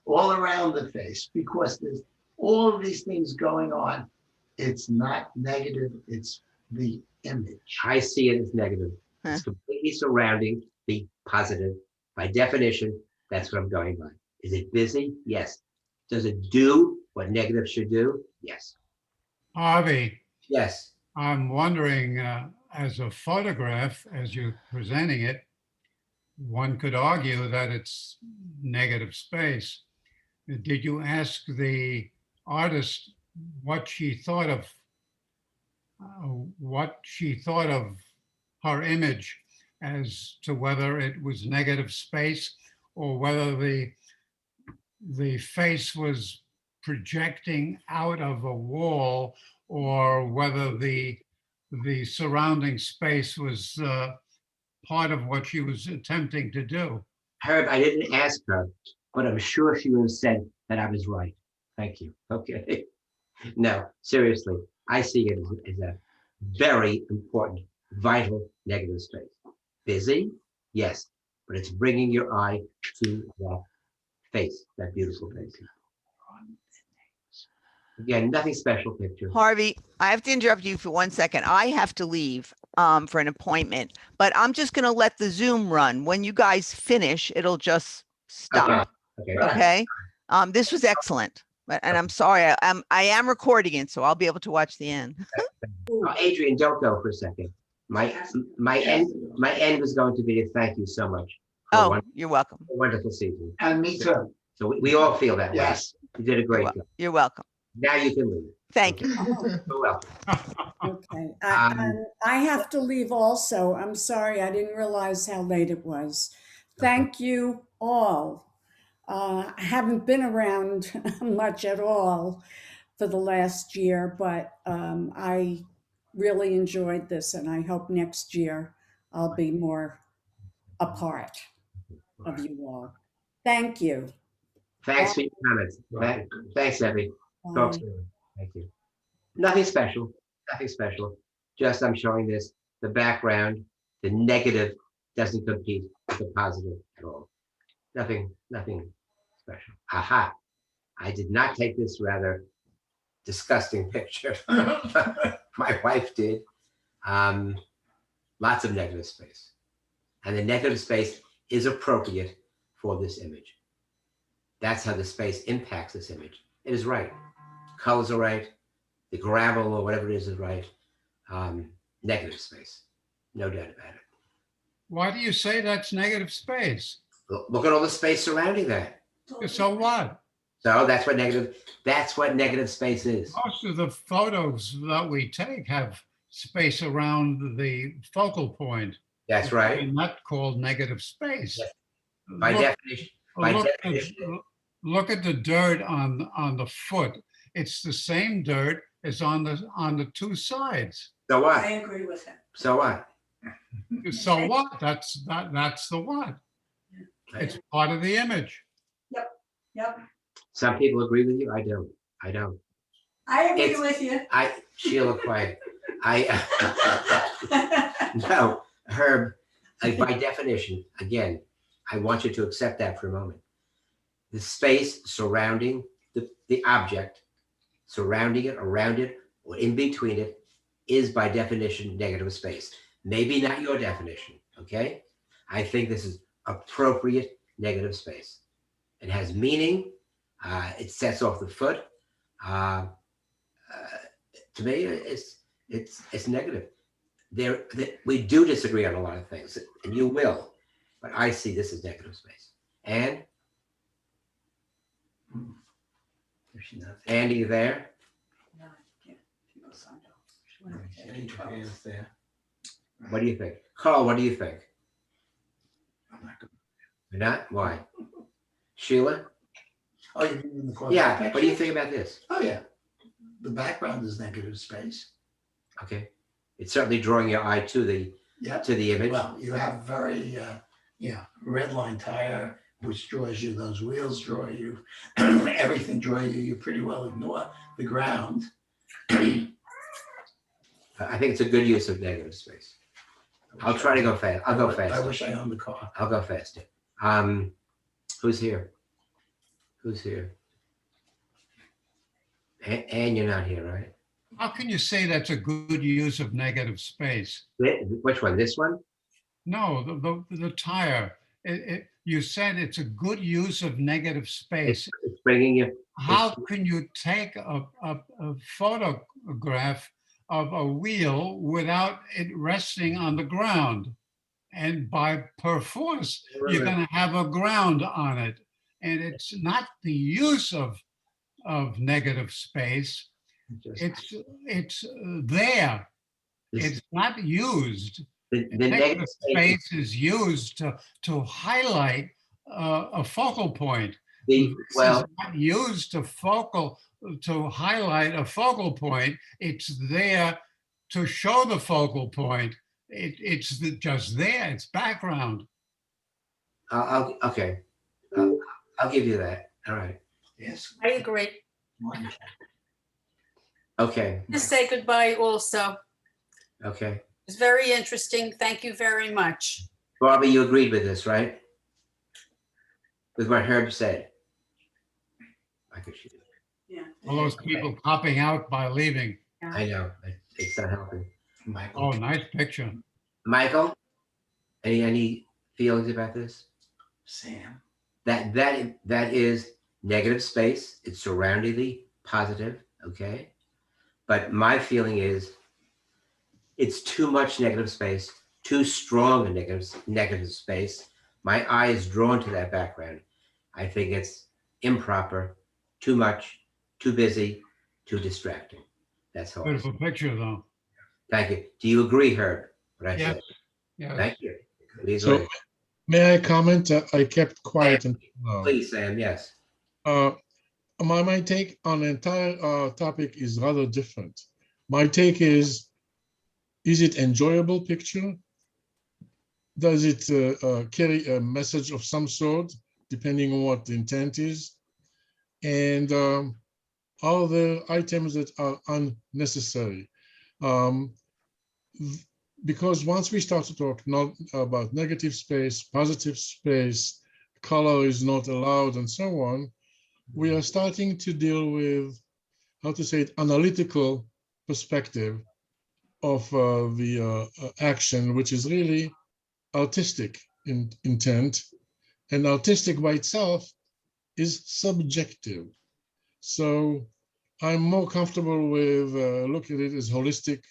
all around the face, because there's all of these things going on, it's not negative, it's the image. I see it as negative. It's completely surrounding the positive. By definition, that's what I'm going by. Is it busy? Yes. Does it do what negative should do? Yes. Harvey, Yes. I'm wondering, as a photograph, as you're presenting it, one could argue that it's negative space. Did you ask the artist what she thought of her image as to whether it was negative space or whether the face was projecting out of a wall, or whether the surrounding space was part of what she was attempting to do? Herb, I didn't ask her, but I'm sure she would have said that I was right. Thank you. Okay. No, seriously, I see it as a very important, vital negative space. Busy? Yes, but it's bringing your eye to that face, that beautiful face. Again, nothing special picture. Harvey, I have to interrupt you for 1 second. I have to leave for an appointment, but I'm just going to let the Zoom run. When you guys finish, it'll just stop. Okay. Okay. This was excellent, and I'm sorry. I am recording it, so I'll be able to watch the end. Adrian, don't go for a second. My end was going to be a thank you so much for a Oh, you're welcome. wonderful season. And me too. So we all feel that way. Yes. You did a great job. You're welcome. Now you can leave. Thank you. Oh, You're welcome. okay. Um, I have to leave also. I'm sorry, I didn't realize how late it was. Thank you all. I haven't been around much at all for the last year, but I really enjoyed this, and I hope next year I'll be more a part of you all. Thank you. Thanks for your comments. Thanks, Debbie. Talk Bye. soon. Thank you. Nothing special, nothing special. Just I'm showing this, the background, the negative doesn't compete with the positive at all. Nothing special. Aha. I did not take this rather disgusting picture. My wife did. Lots of negative space. And the negative space is appropriate for this image. That's how the space impacts this image. It is right. Colors are right. The gravel or whatever it is right. Negative space. No doubt about it. Why do you say that's negative space? Look at all the space surrounding that. So what? So that's what negative space is. Most of the photos that we take have space around the focal point. That's right. And that's called negative space. Yes. By definition. Look at the dirt on the foot. It's the same dirt as on the two sides. So what? I agree with him. So what? So what? That's the what? It's part of the image. Yep. Some people agree with you. I don't. I agree It's- with you. Sheila, quiet. No, Herb, by definition, again, I want you to accept that for a moment. The space surrounding the object, surrounding it, around it, or in between it, is by definition negative space. Maybe not your definition, okay? I think this is appropriate negative space. It has meaning. It sets off the foot. To me, it's negative. We do disagree on a lot of things, and you will, but I see this as negative space. And Andy, you there? What do you think? Carl, what do you think? You're not? Why? Sheila? Oh, you mean in the corner? Yeah, what do you think about this? Oh, yeah. The background is negative space. Okay. It's certainly drawing your eye to the Yeah. image. Well, you have very, red line tire, which draws you, those wheels draw you, everything draw you. You pretty well ignore the ground. I think it's a good use of negative space. I'll try to go fast. I'll go fast. I wish I owned the car. I'll go faster. Who's here? Who's here? And you're not here, right? How can you say that's a good use of negative space? Which one? This one? No, the tire. You said it's a good use of negative space. It's bringing you. How can you take a photograph of a wheel without it resting on the ground? And by perforce, you're going to have a ground on it. And it's not the use of negative space. It's there. It's not used. The Negative space is used to highlight a focal point. This is not used to highlight a focal point. It's there to show the focal point. It's just there. It's background. Okay. I'll give you that. All right. Yes. I agree. Okay. Just say goodbye also. Okay. It's very interesting. Thank you very much. Barbie, you agreed with this, right? With what Herb said. I could shoot. Yeah. All those people popping out by leaving. I know. It's not helping. Oh, nice picture. Michael, any feelings about this? Sam. That is negative space. It's surroundingly positive, okay? But my feeling is it's too much negative space, too strong a negative space. My eye is drawn to that background. I think it's improper, too much, too busy, too distracting. That's how I see Beautiful it. picture, though. Thank you. Do you agree, Herb, what I Yeah. said? Yes. Thank you. Please, So may I comment? I kept quiet until now. please, Sam, yes. My take on the entire topic is rather different. My take is it enjoyable picture? Does it carry a message of some sort, depending on what the intent is? And are there items that are unnecessary? Because once we start to talk not about negative space, positive space, color is not allowed, and so on, we are starting to deal with, how to say it, analytical perspective of the action, which is really artistic in intent, and artistic by itself is subjective. So I'm more comfortable with looking at it as holistic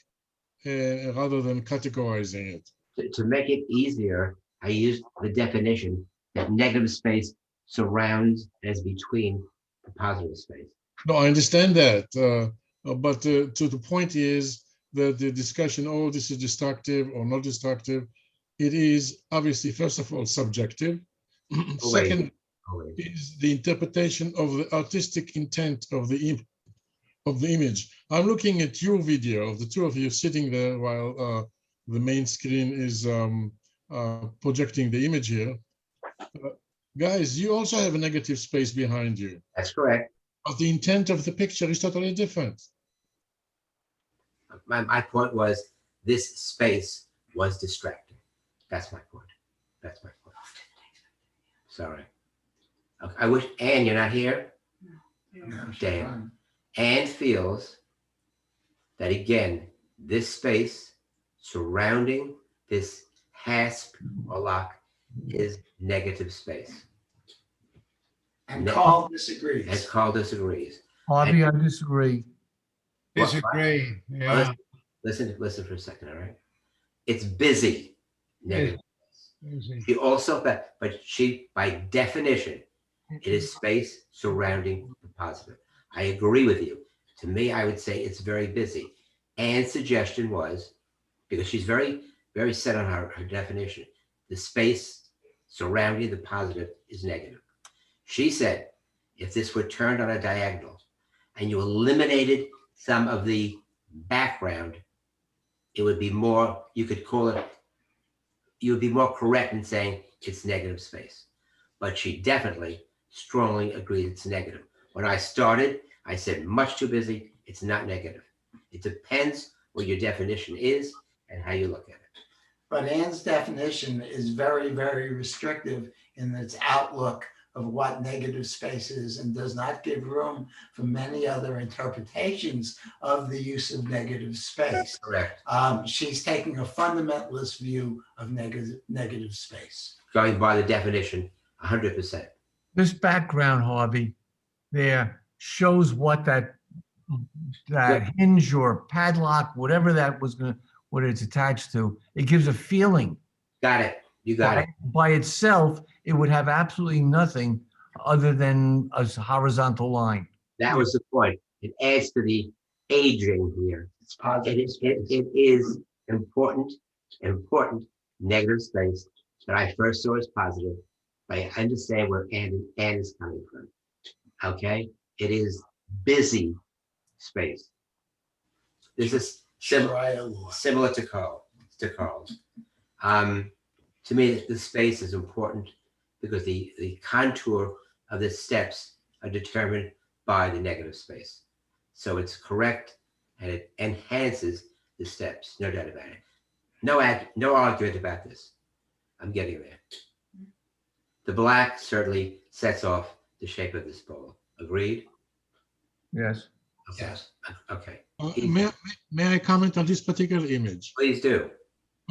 rather than categorizing it. To make it easier, I used the definition that negative space surrounds as between the positive space. No, I understand that, but to the point is that the discussion, oh, this is destructive or not destructive, it is obviously, first of all, subjective. Second is the interpretation of the artistic intent of the image. I'm looking at your video of the two of you sitting there while the main screen is projecting the image here. Guys, you also have a negative space behind you. That's correct. But the intent of the picture is totally different. My point was this space was distracting. That's my point. That's my point. Sorry. Okay, I wish, Anne, you're not here? No, Damn. Anne feels that, again, this space surrounding this hasp or lock is negative space. And Carl disagrees. And Carl disagrees. Harvey, I disagree. Disagree, yeah. Listen for a second, all right? It's busy. Negative. She also, but she, by definition, it is space surrounding the positive. I agree with you. To me, I would say it's very busy. Anne's suggestion was, because she's very, very set on her definition, the space surrounding the positive is negative. She said, if this were turned on a diagonal and you eliminated some of the background, it would be more, you could call it, you would be more correct in saying it's negative space. But she definitely strongly agreed it's negative. When I started, I said much too busy, it's not negative. It depends what your definition is and how you look at it. But Anne's definition is very, very restrictive in its outlook of what negative space is and does not give room for many other interpretations of the use of negative space. Correct. She's taking a fundamentalist view of negative space. Going by the definition, 100%. This background, Harvey, there shows what that hinge or padlock, whatever that was gonna, what it's attached to, it gives a feeling. Got it. You got it. By itself, it would have absolutely nothing other than a horizontal line. That was the point. It adds to the aging here. It is important negative space that I first saw as positive, but I understand where Anne is coming from. Okay? It is busy space. This is similar to Carl's. To me, the space is important because the contour of the steps are determined by the negative space. So it's correct and it enhances the steps, no doubt about it. No argument about this. I'm getting there. The black certainly sets off the shape of this bowl. Agreed? Yes. Okay. Yes. Okay. May I comment on this particular image? Please do.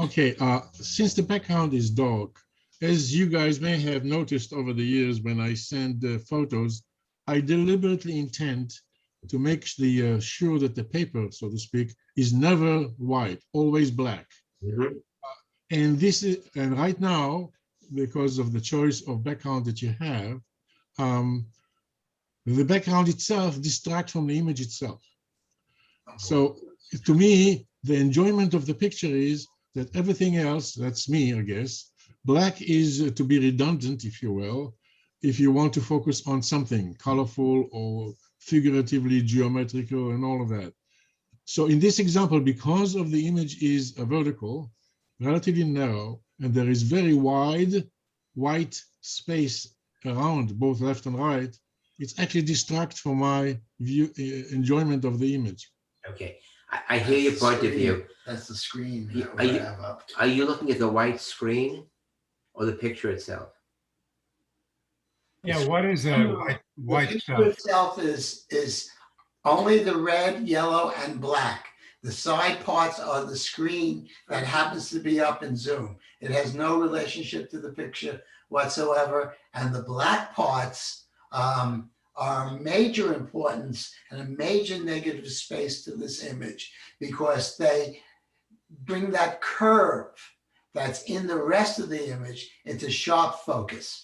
Okay, since the background is dark, as you guys may have noticed over the years when I send photos, I deliberately intend to make sure that the paper, so to speak, is never white, always black. Mm-hmm. And right now, because of the choice of background that you have, the background itself distracts from the image itself. So to me, the enjoyment of the picture is that everything else, that's me, I guess, black is to be redundant, if you will, if you want to focus on something colorful or figuratively geometrical and all of that. So in this example, because of the image is a vertical, relatively narrow, and there is very wide white space around both left and right, it's actually distracts from my view enjoyment of the image. Okay, I hear your point of view. That's the screen. Are you looking at the white screen or the picture itself? Yeah, what is that white The stuff? picture itself is only the red, yellow, and black. The side parts are the screen that happens to be up in Zoom. It has no relationship to the picture whatsoever. And the black parts are major importance and a major negative space to this image because they bring that curve that's in the rest of the image into sharp focus.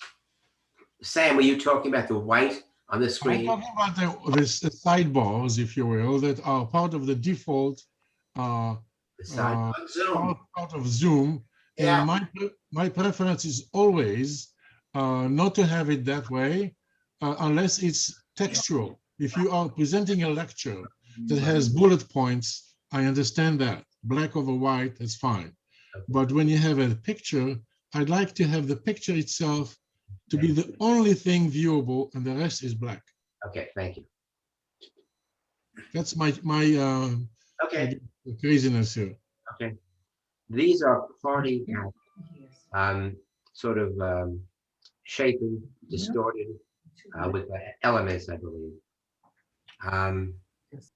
Sam, were you talking about the white on the I'm screen? talking about the sidebars, if you will, that are part of the default part of Zoom. Yeah. And my preference is always not to have it that way unless it's textual. If you are presenting a lecture that has bullet points, I understand that. Black over white, that's fine. But when you have a picture, I'd like to have the picture itself to be the only thing viewable and the rest is black. Okay, thank you. That's my Okay. craziness here. Okay. These are party sort of shapen, distorted with elements, I believe.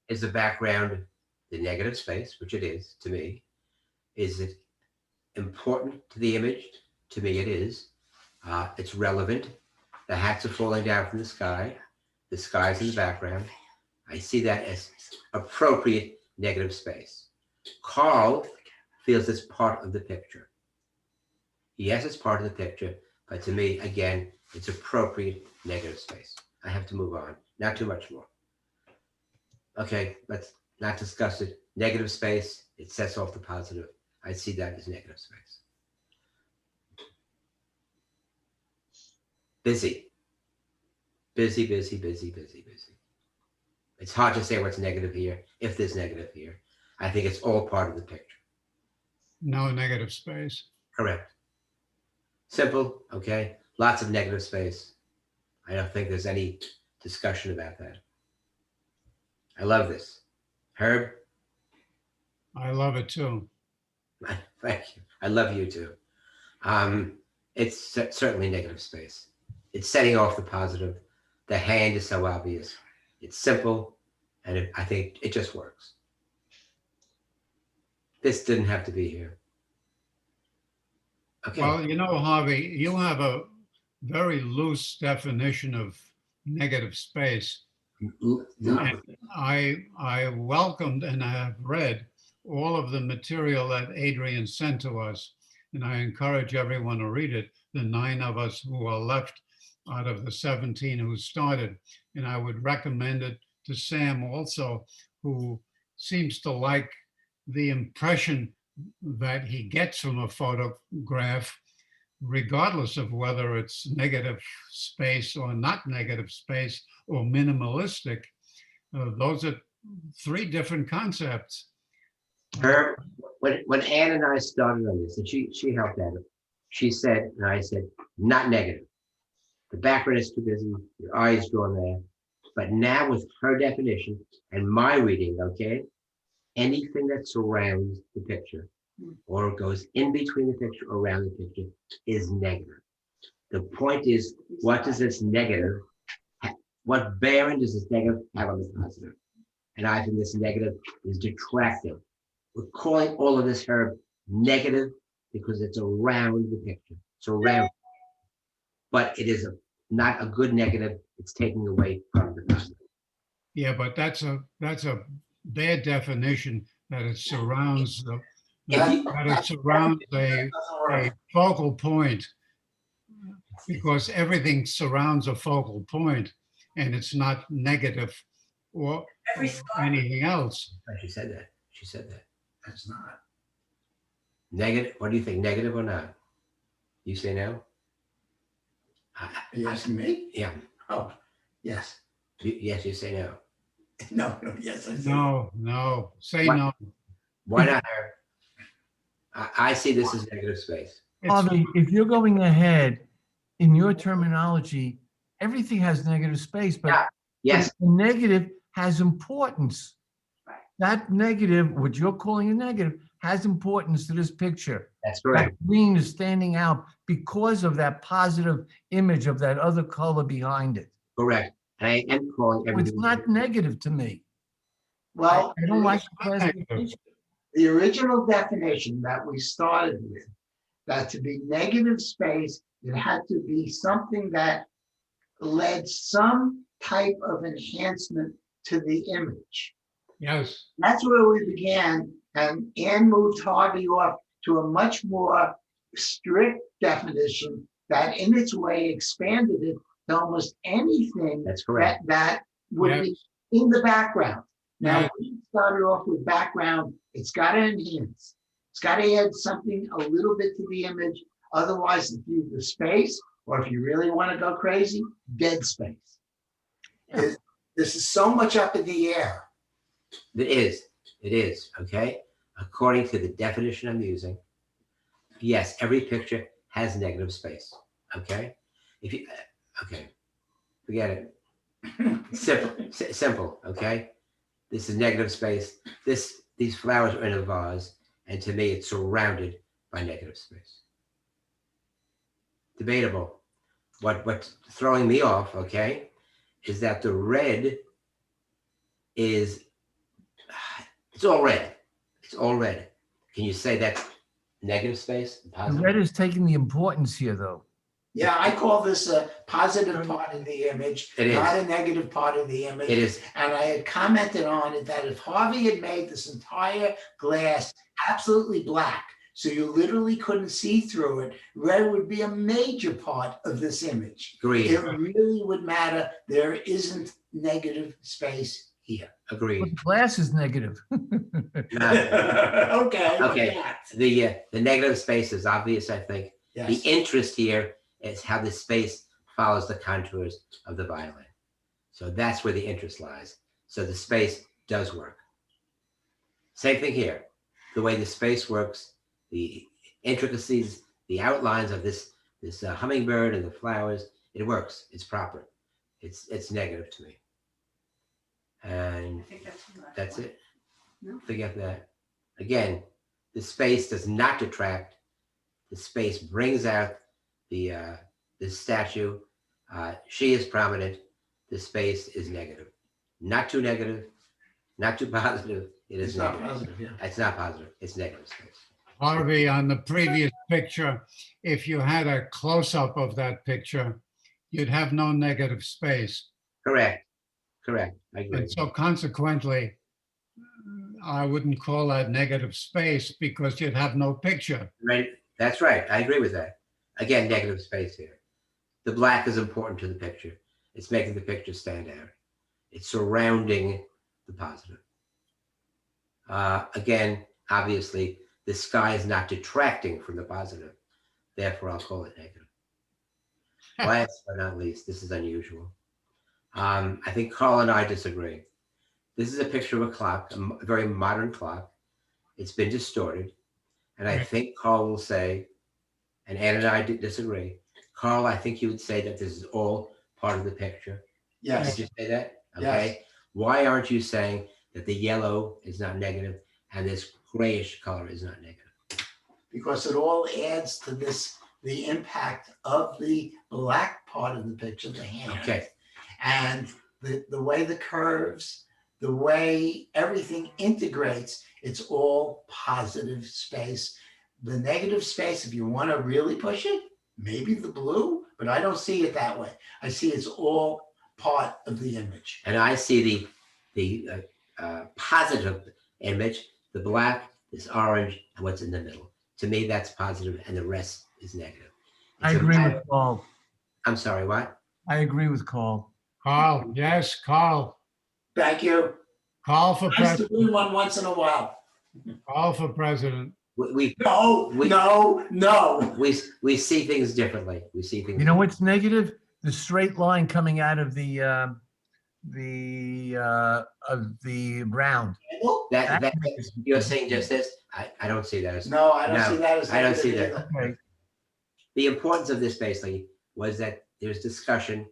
Is the background the negative space, which it is to me? Is it important to the image? To me, it is. It's relevant. The hats are falling down from the sky. The sky's in the background. I see that as appropriate negative space. Carl feels it's part of the picture. Yes, it's part of the picture, but to me, again, it's appropriate negative space. I have to move on, not too much more. Okay, let's not discuss it. Negative space, it sets off the positive. I see that as negative space. Busy. Busy, busy, busy, busy, busy. It's hard to say what's negative here, if there's negative here. I think it's all part of the picture. No negative space. Correct. Simple, okay? Lots of negative space. I don't think there's any discussion about that. I love this. Herb? I love it too. Thank you. I love you too. It's certainly negative space. It's setting off the positive. The hand is so obvious. It's simple, and I think it just works. This didn't have to be here. Okay. Well, you know, Harvey, you have a very loose definition of negative space. And I welcomed and I have read all of the material that Adrian sent to us, and I encourage everyone to read it, the 9 of us who are left out of the 17 who started. And I would recommend it to Sam also, who seems to like the impression that he gets from a photograph, regardless of whether it's negative space or not negative space or minimalistic. Those are 3 different concepts. Herb, when Ann and I started on this, and she helped out, she said, and I said, not negative. The background is too busy, your eyes drawn there. But now with her definition and my reading, okay, anything that surrounds the picture or goes in between the picture or around the picture is negative. The point is, what does this negative, what bearing does this negative have on the positive? And I think this negative is detractive. We're calling all of this, Herb, negative because it's around the picture. It's around. But it is not a good negative. It's taking away from the positive. Yeah, but that's a bad definition, that it surrounds a focal point. because everything surrounds a focal point and it's not negative or anything else. She said that. She said that. That's not. Negative, what do you think, negative or not? You say no? Are you asking me? Yeah, Oh, yes. yes, you say no. No, no, yes, I said. No, say What? no. Why not, Eric? I see this as negative space. Harvey, if you're going ahead, in your terminology, everything has negative space, but Yes, the negative has importance. That negative, what you're calling a negative, has importance to this picture. that's That correct. green is standing out because of that positive image of that other color behind it. Correct. And I am calling It's everything. not negative to me. Well, I don't like the not negative. classification. the original definition that we started with, that to be negative space, it had to be something that led some type of enhancement to the image. Yes, That's where we began, and Anne moved Harvey off to a much more strict definition that in its way expanded it to almost anything That's correct. that would be in the background. Now, we started off with background, it's got to enhance. It's got to add something a little bit to the image. Otherwise, if you the space, or if you really want to go crazy, dead space. This is so much up in the air. It is, okay? According to the definition I'm using, yes, every picture has negative space, okay? If you, okay, forget it. Simple, okay? This is negative space. These flowers are in a vase, and to me, it's surrounded by negative space. Debatable. What's throwing me off, okay, is that the red is, it's all red. It's all red. Can you say that's negative space? The Positive? red is taking the importance here, though. Yeah, I call this a positive part of the image, It is. not a negative part of the image. It is. And I had commented on it that if Harvey had made this entire glass absolutely black, so you literally couldn't see through it, red would be a major part of this image. Agreed. It really would matter. There isn't negative space here. But Agreed. the glass is negative. Okay. The negative space is obvious, I think. Yes. The interest here is how the space follows the contours of the violin. So that's where the interest lies. So the space does work. Same thing here. The way the space works, the intricacies, the outlines of this hummingbird and the flowers, it works. It's proper. It's negative to me. And that's it. Forget that. Again, the space does not detract. The space brings out the statue. She is prominent. The space is negative. Not too negative, not too positive. It is It's not negative. positive, yeah. It's not positive. It's negative space. Harvey, on the previous picture, if you had a close-up of that picture, you'd have no negative space. Correct. Correct. I agree. And so consequently, I wouldn't call that negative space because you'd have no picture. Right. That's right. I agree with that. Again, negative space here. The black is important to the picture. It's making the picture stand out. It's surrounding the positive. Again, obviously, the sky is not detracting from the positive. Therefore, I'll call it negative. Last but not least, this is unusual. I think Carl and I disagree. This is a picture of a clock, a very modern clock. It's been distorted. And I think Carl will say, and Ann and I disagree. Carl, I think you would say that this is all part of the picture. Yes. Did you say that? Yes. Okay. Why aren't you saying that the yellow is not negative and this grayish color is not negative? Because it all adds to this, the impact of the black part of the picture, the hand. Okay. And the way the curves, the way everything integrates, it's all positive space. The negative space, if you want to really push it, maybe the blue, but I don't see it that way. I see it's all part of the image. And I see the positive image, the black, this orange, and what's in the middle. To me, that's positive, and the rest is negative. I It's a agree matter- with Paul. I'm sorry, what? I agree with Carl. Carl, yes, Carl. Thank you. Call for Nice to president. win one once in a while. Call for president. We, No, We- no. we see things differently. We see things. You know what's negative? The straight line coming out of the ground. That, you're saying just this? I don't see that as. No, I don't see that as. I don't see negative that. either. Okay. The importance of this basically was that there's discussion.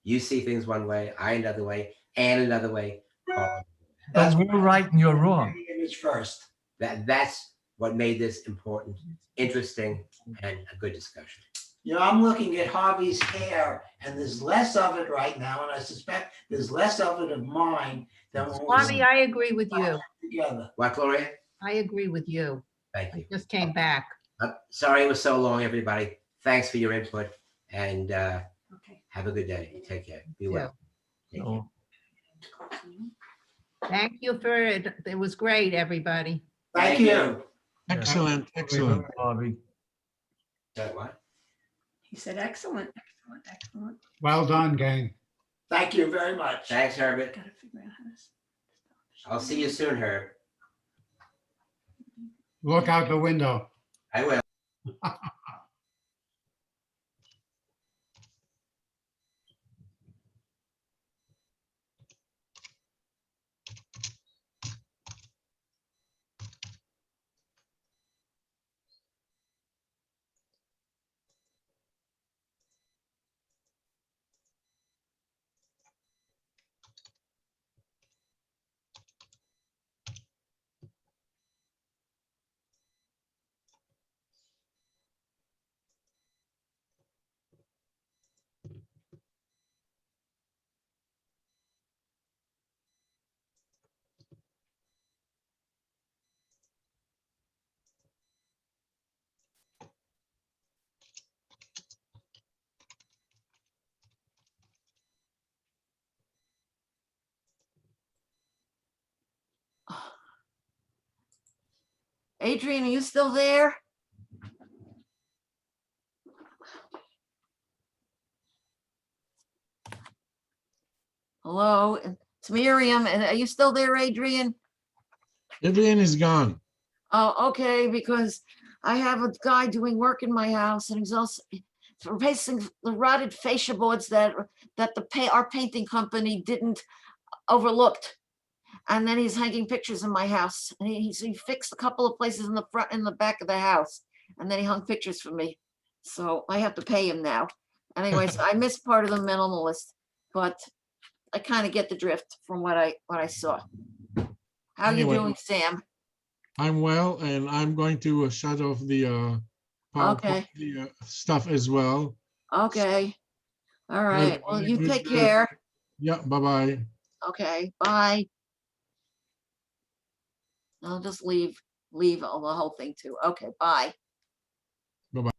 You see things one way, I another way, and another way. Carl. But we're right and you're wrong. Image first. That's what made this important, interesting, and a good discussion. You know, I'm looking at Harvey's hair, and there's less of it right now, and I suspect there's less of it of mine than when we Bobby, I agree with you. together. What, Gloria? I agree with you. Thank you. Just came back. Sorry it was so long, everybody. Thanks for your input, and Okay. have a good day. Take care. Be well. Take care. So, Thank you for it. It was great, everybody. Thank you. yeah. Excellent, excellent. Bobby. Sorry, what? He said, excellent, excellent, excellent. Well done, gang. Thank you very much. Thanks, Herbert. Gotta figure out how to. I'll see you soon, Herb. Look out the window. I will. Adrian, are you still there? Hello, it's Miriam. And are you still there, Adrian? Adrian is gone. Oh, okay, because I have a guy doing work in my house and he's also replacing the rotted fascia boards that our painting company didn't overlooked. And then he's hanging pictures in my house. And he fixed a couple of places in the front and the back of the house. And then he hung pictures for me. So I have to pay him now. Anyways, I missed part of the minimalist, but I kind of get the drift from what I saw. How Anyway. you doing, Sam? I'm well, and I'm going to shut off the PowerPoint, Okay. the stuff as well. Okay. All right. Well, you Good- take good- care. Yeah, bye-bye. Okay, bye. I'll just leave the whole thing too. Okay, bye. Bye-bye.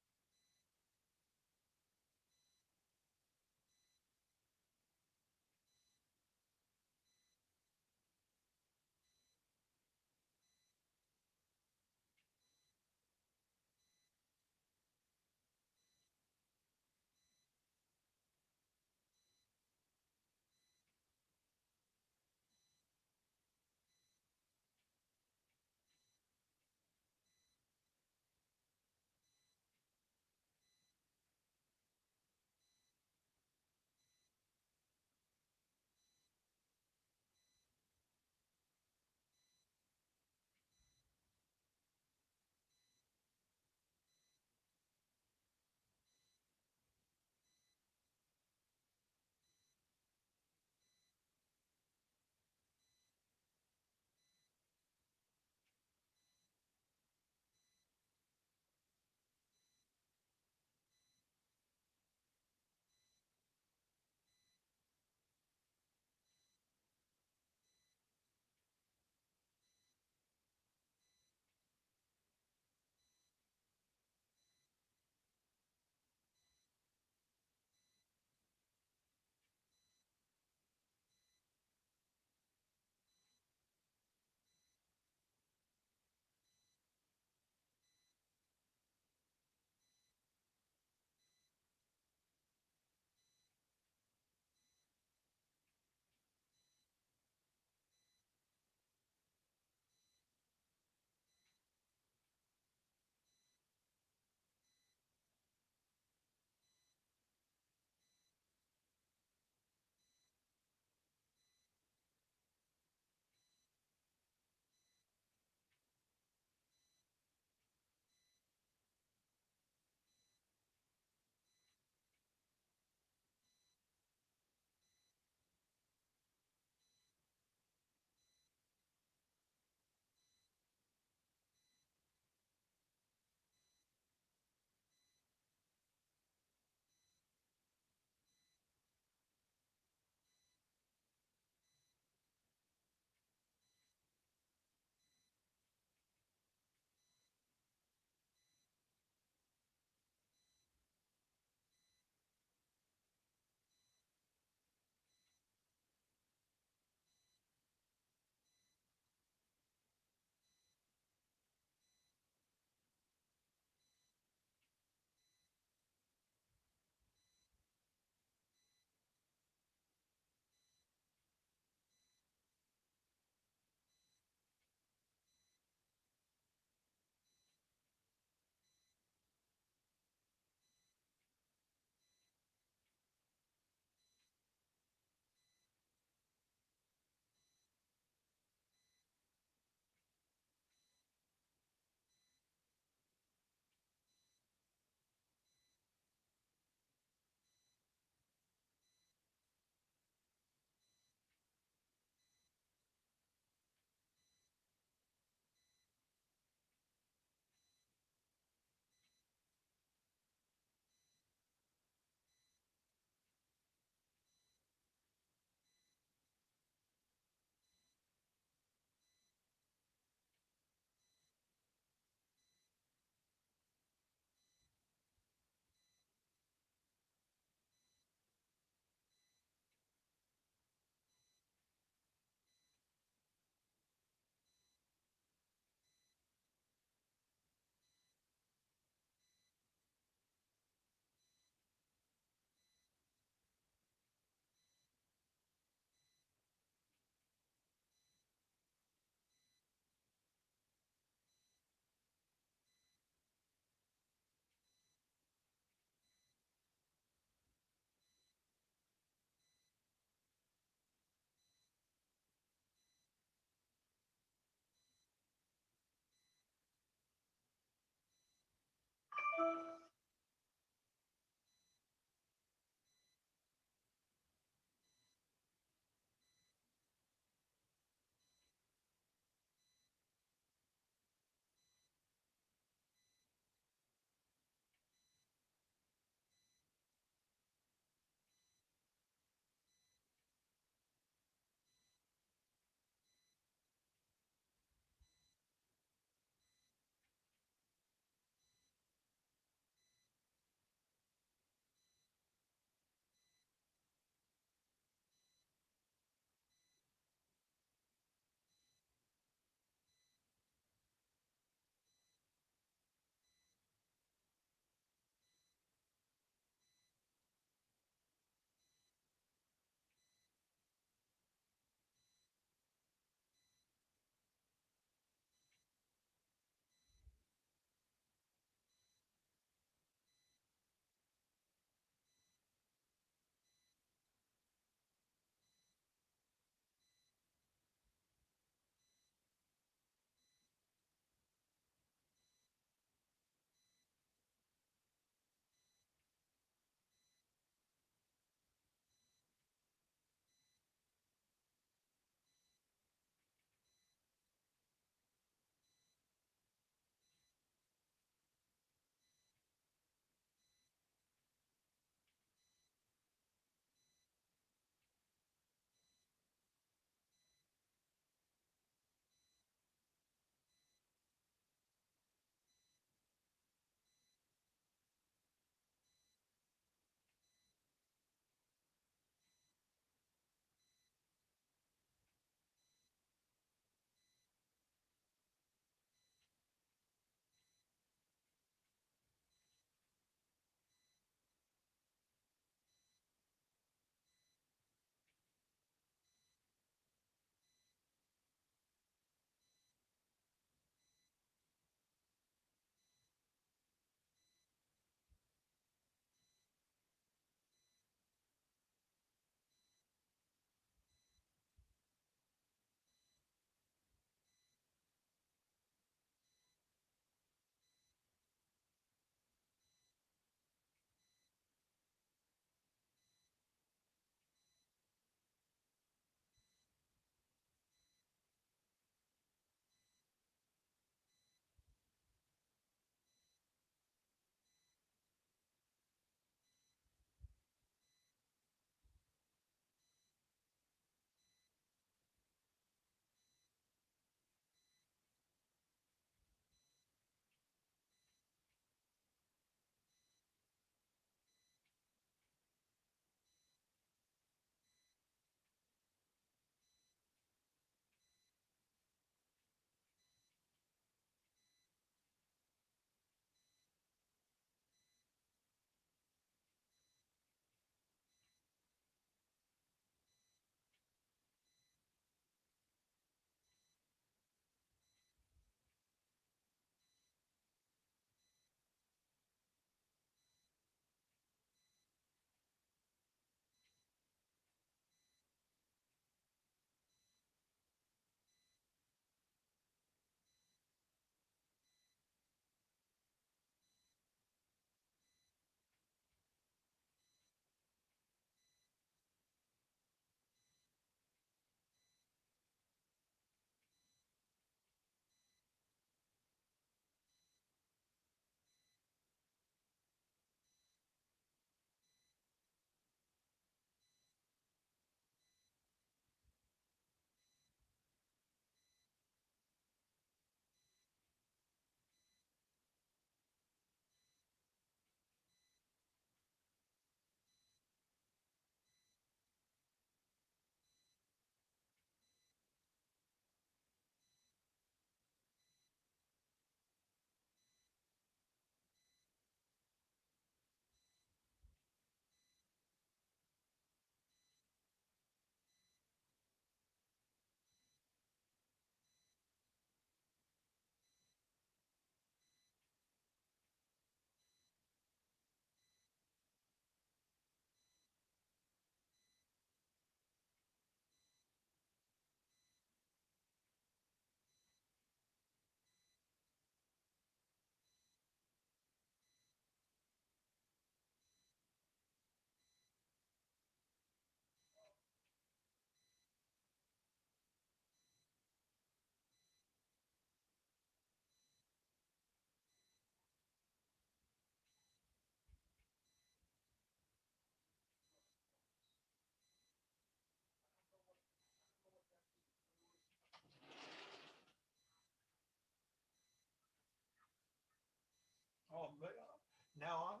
Now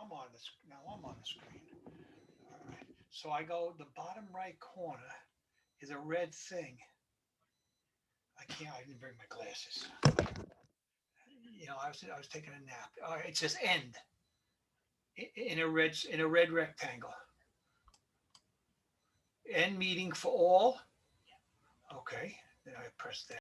I'm on the screen. All right. So I go, the bottom right corner is a red thing. I didn't bring my glasses. I was taking a nap. All right, it says end in a red rectangle. End meeting for all. Okay, then I press that.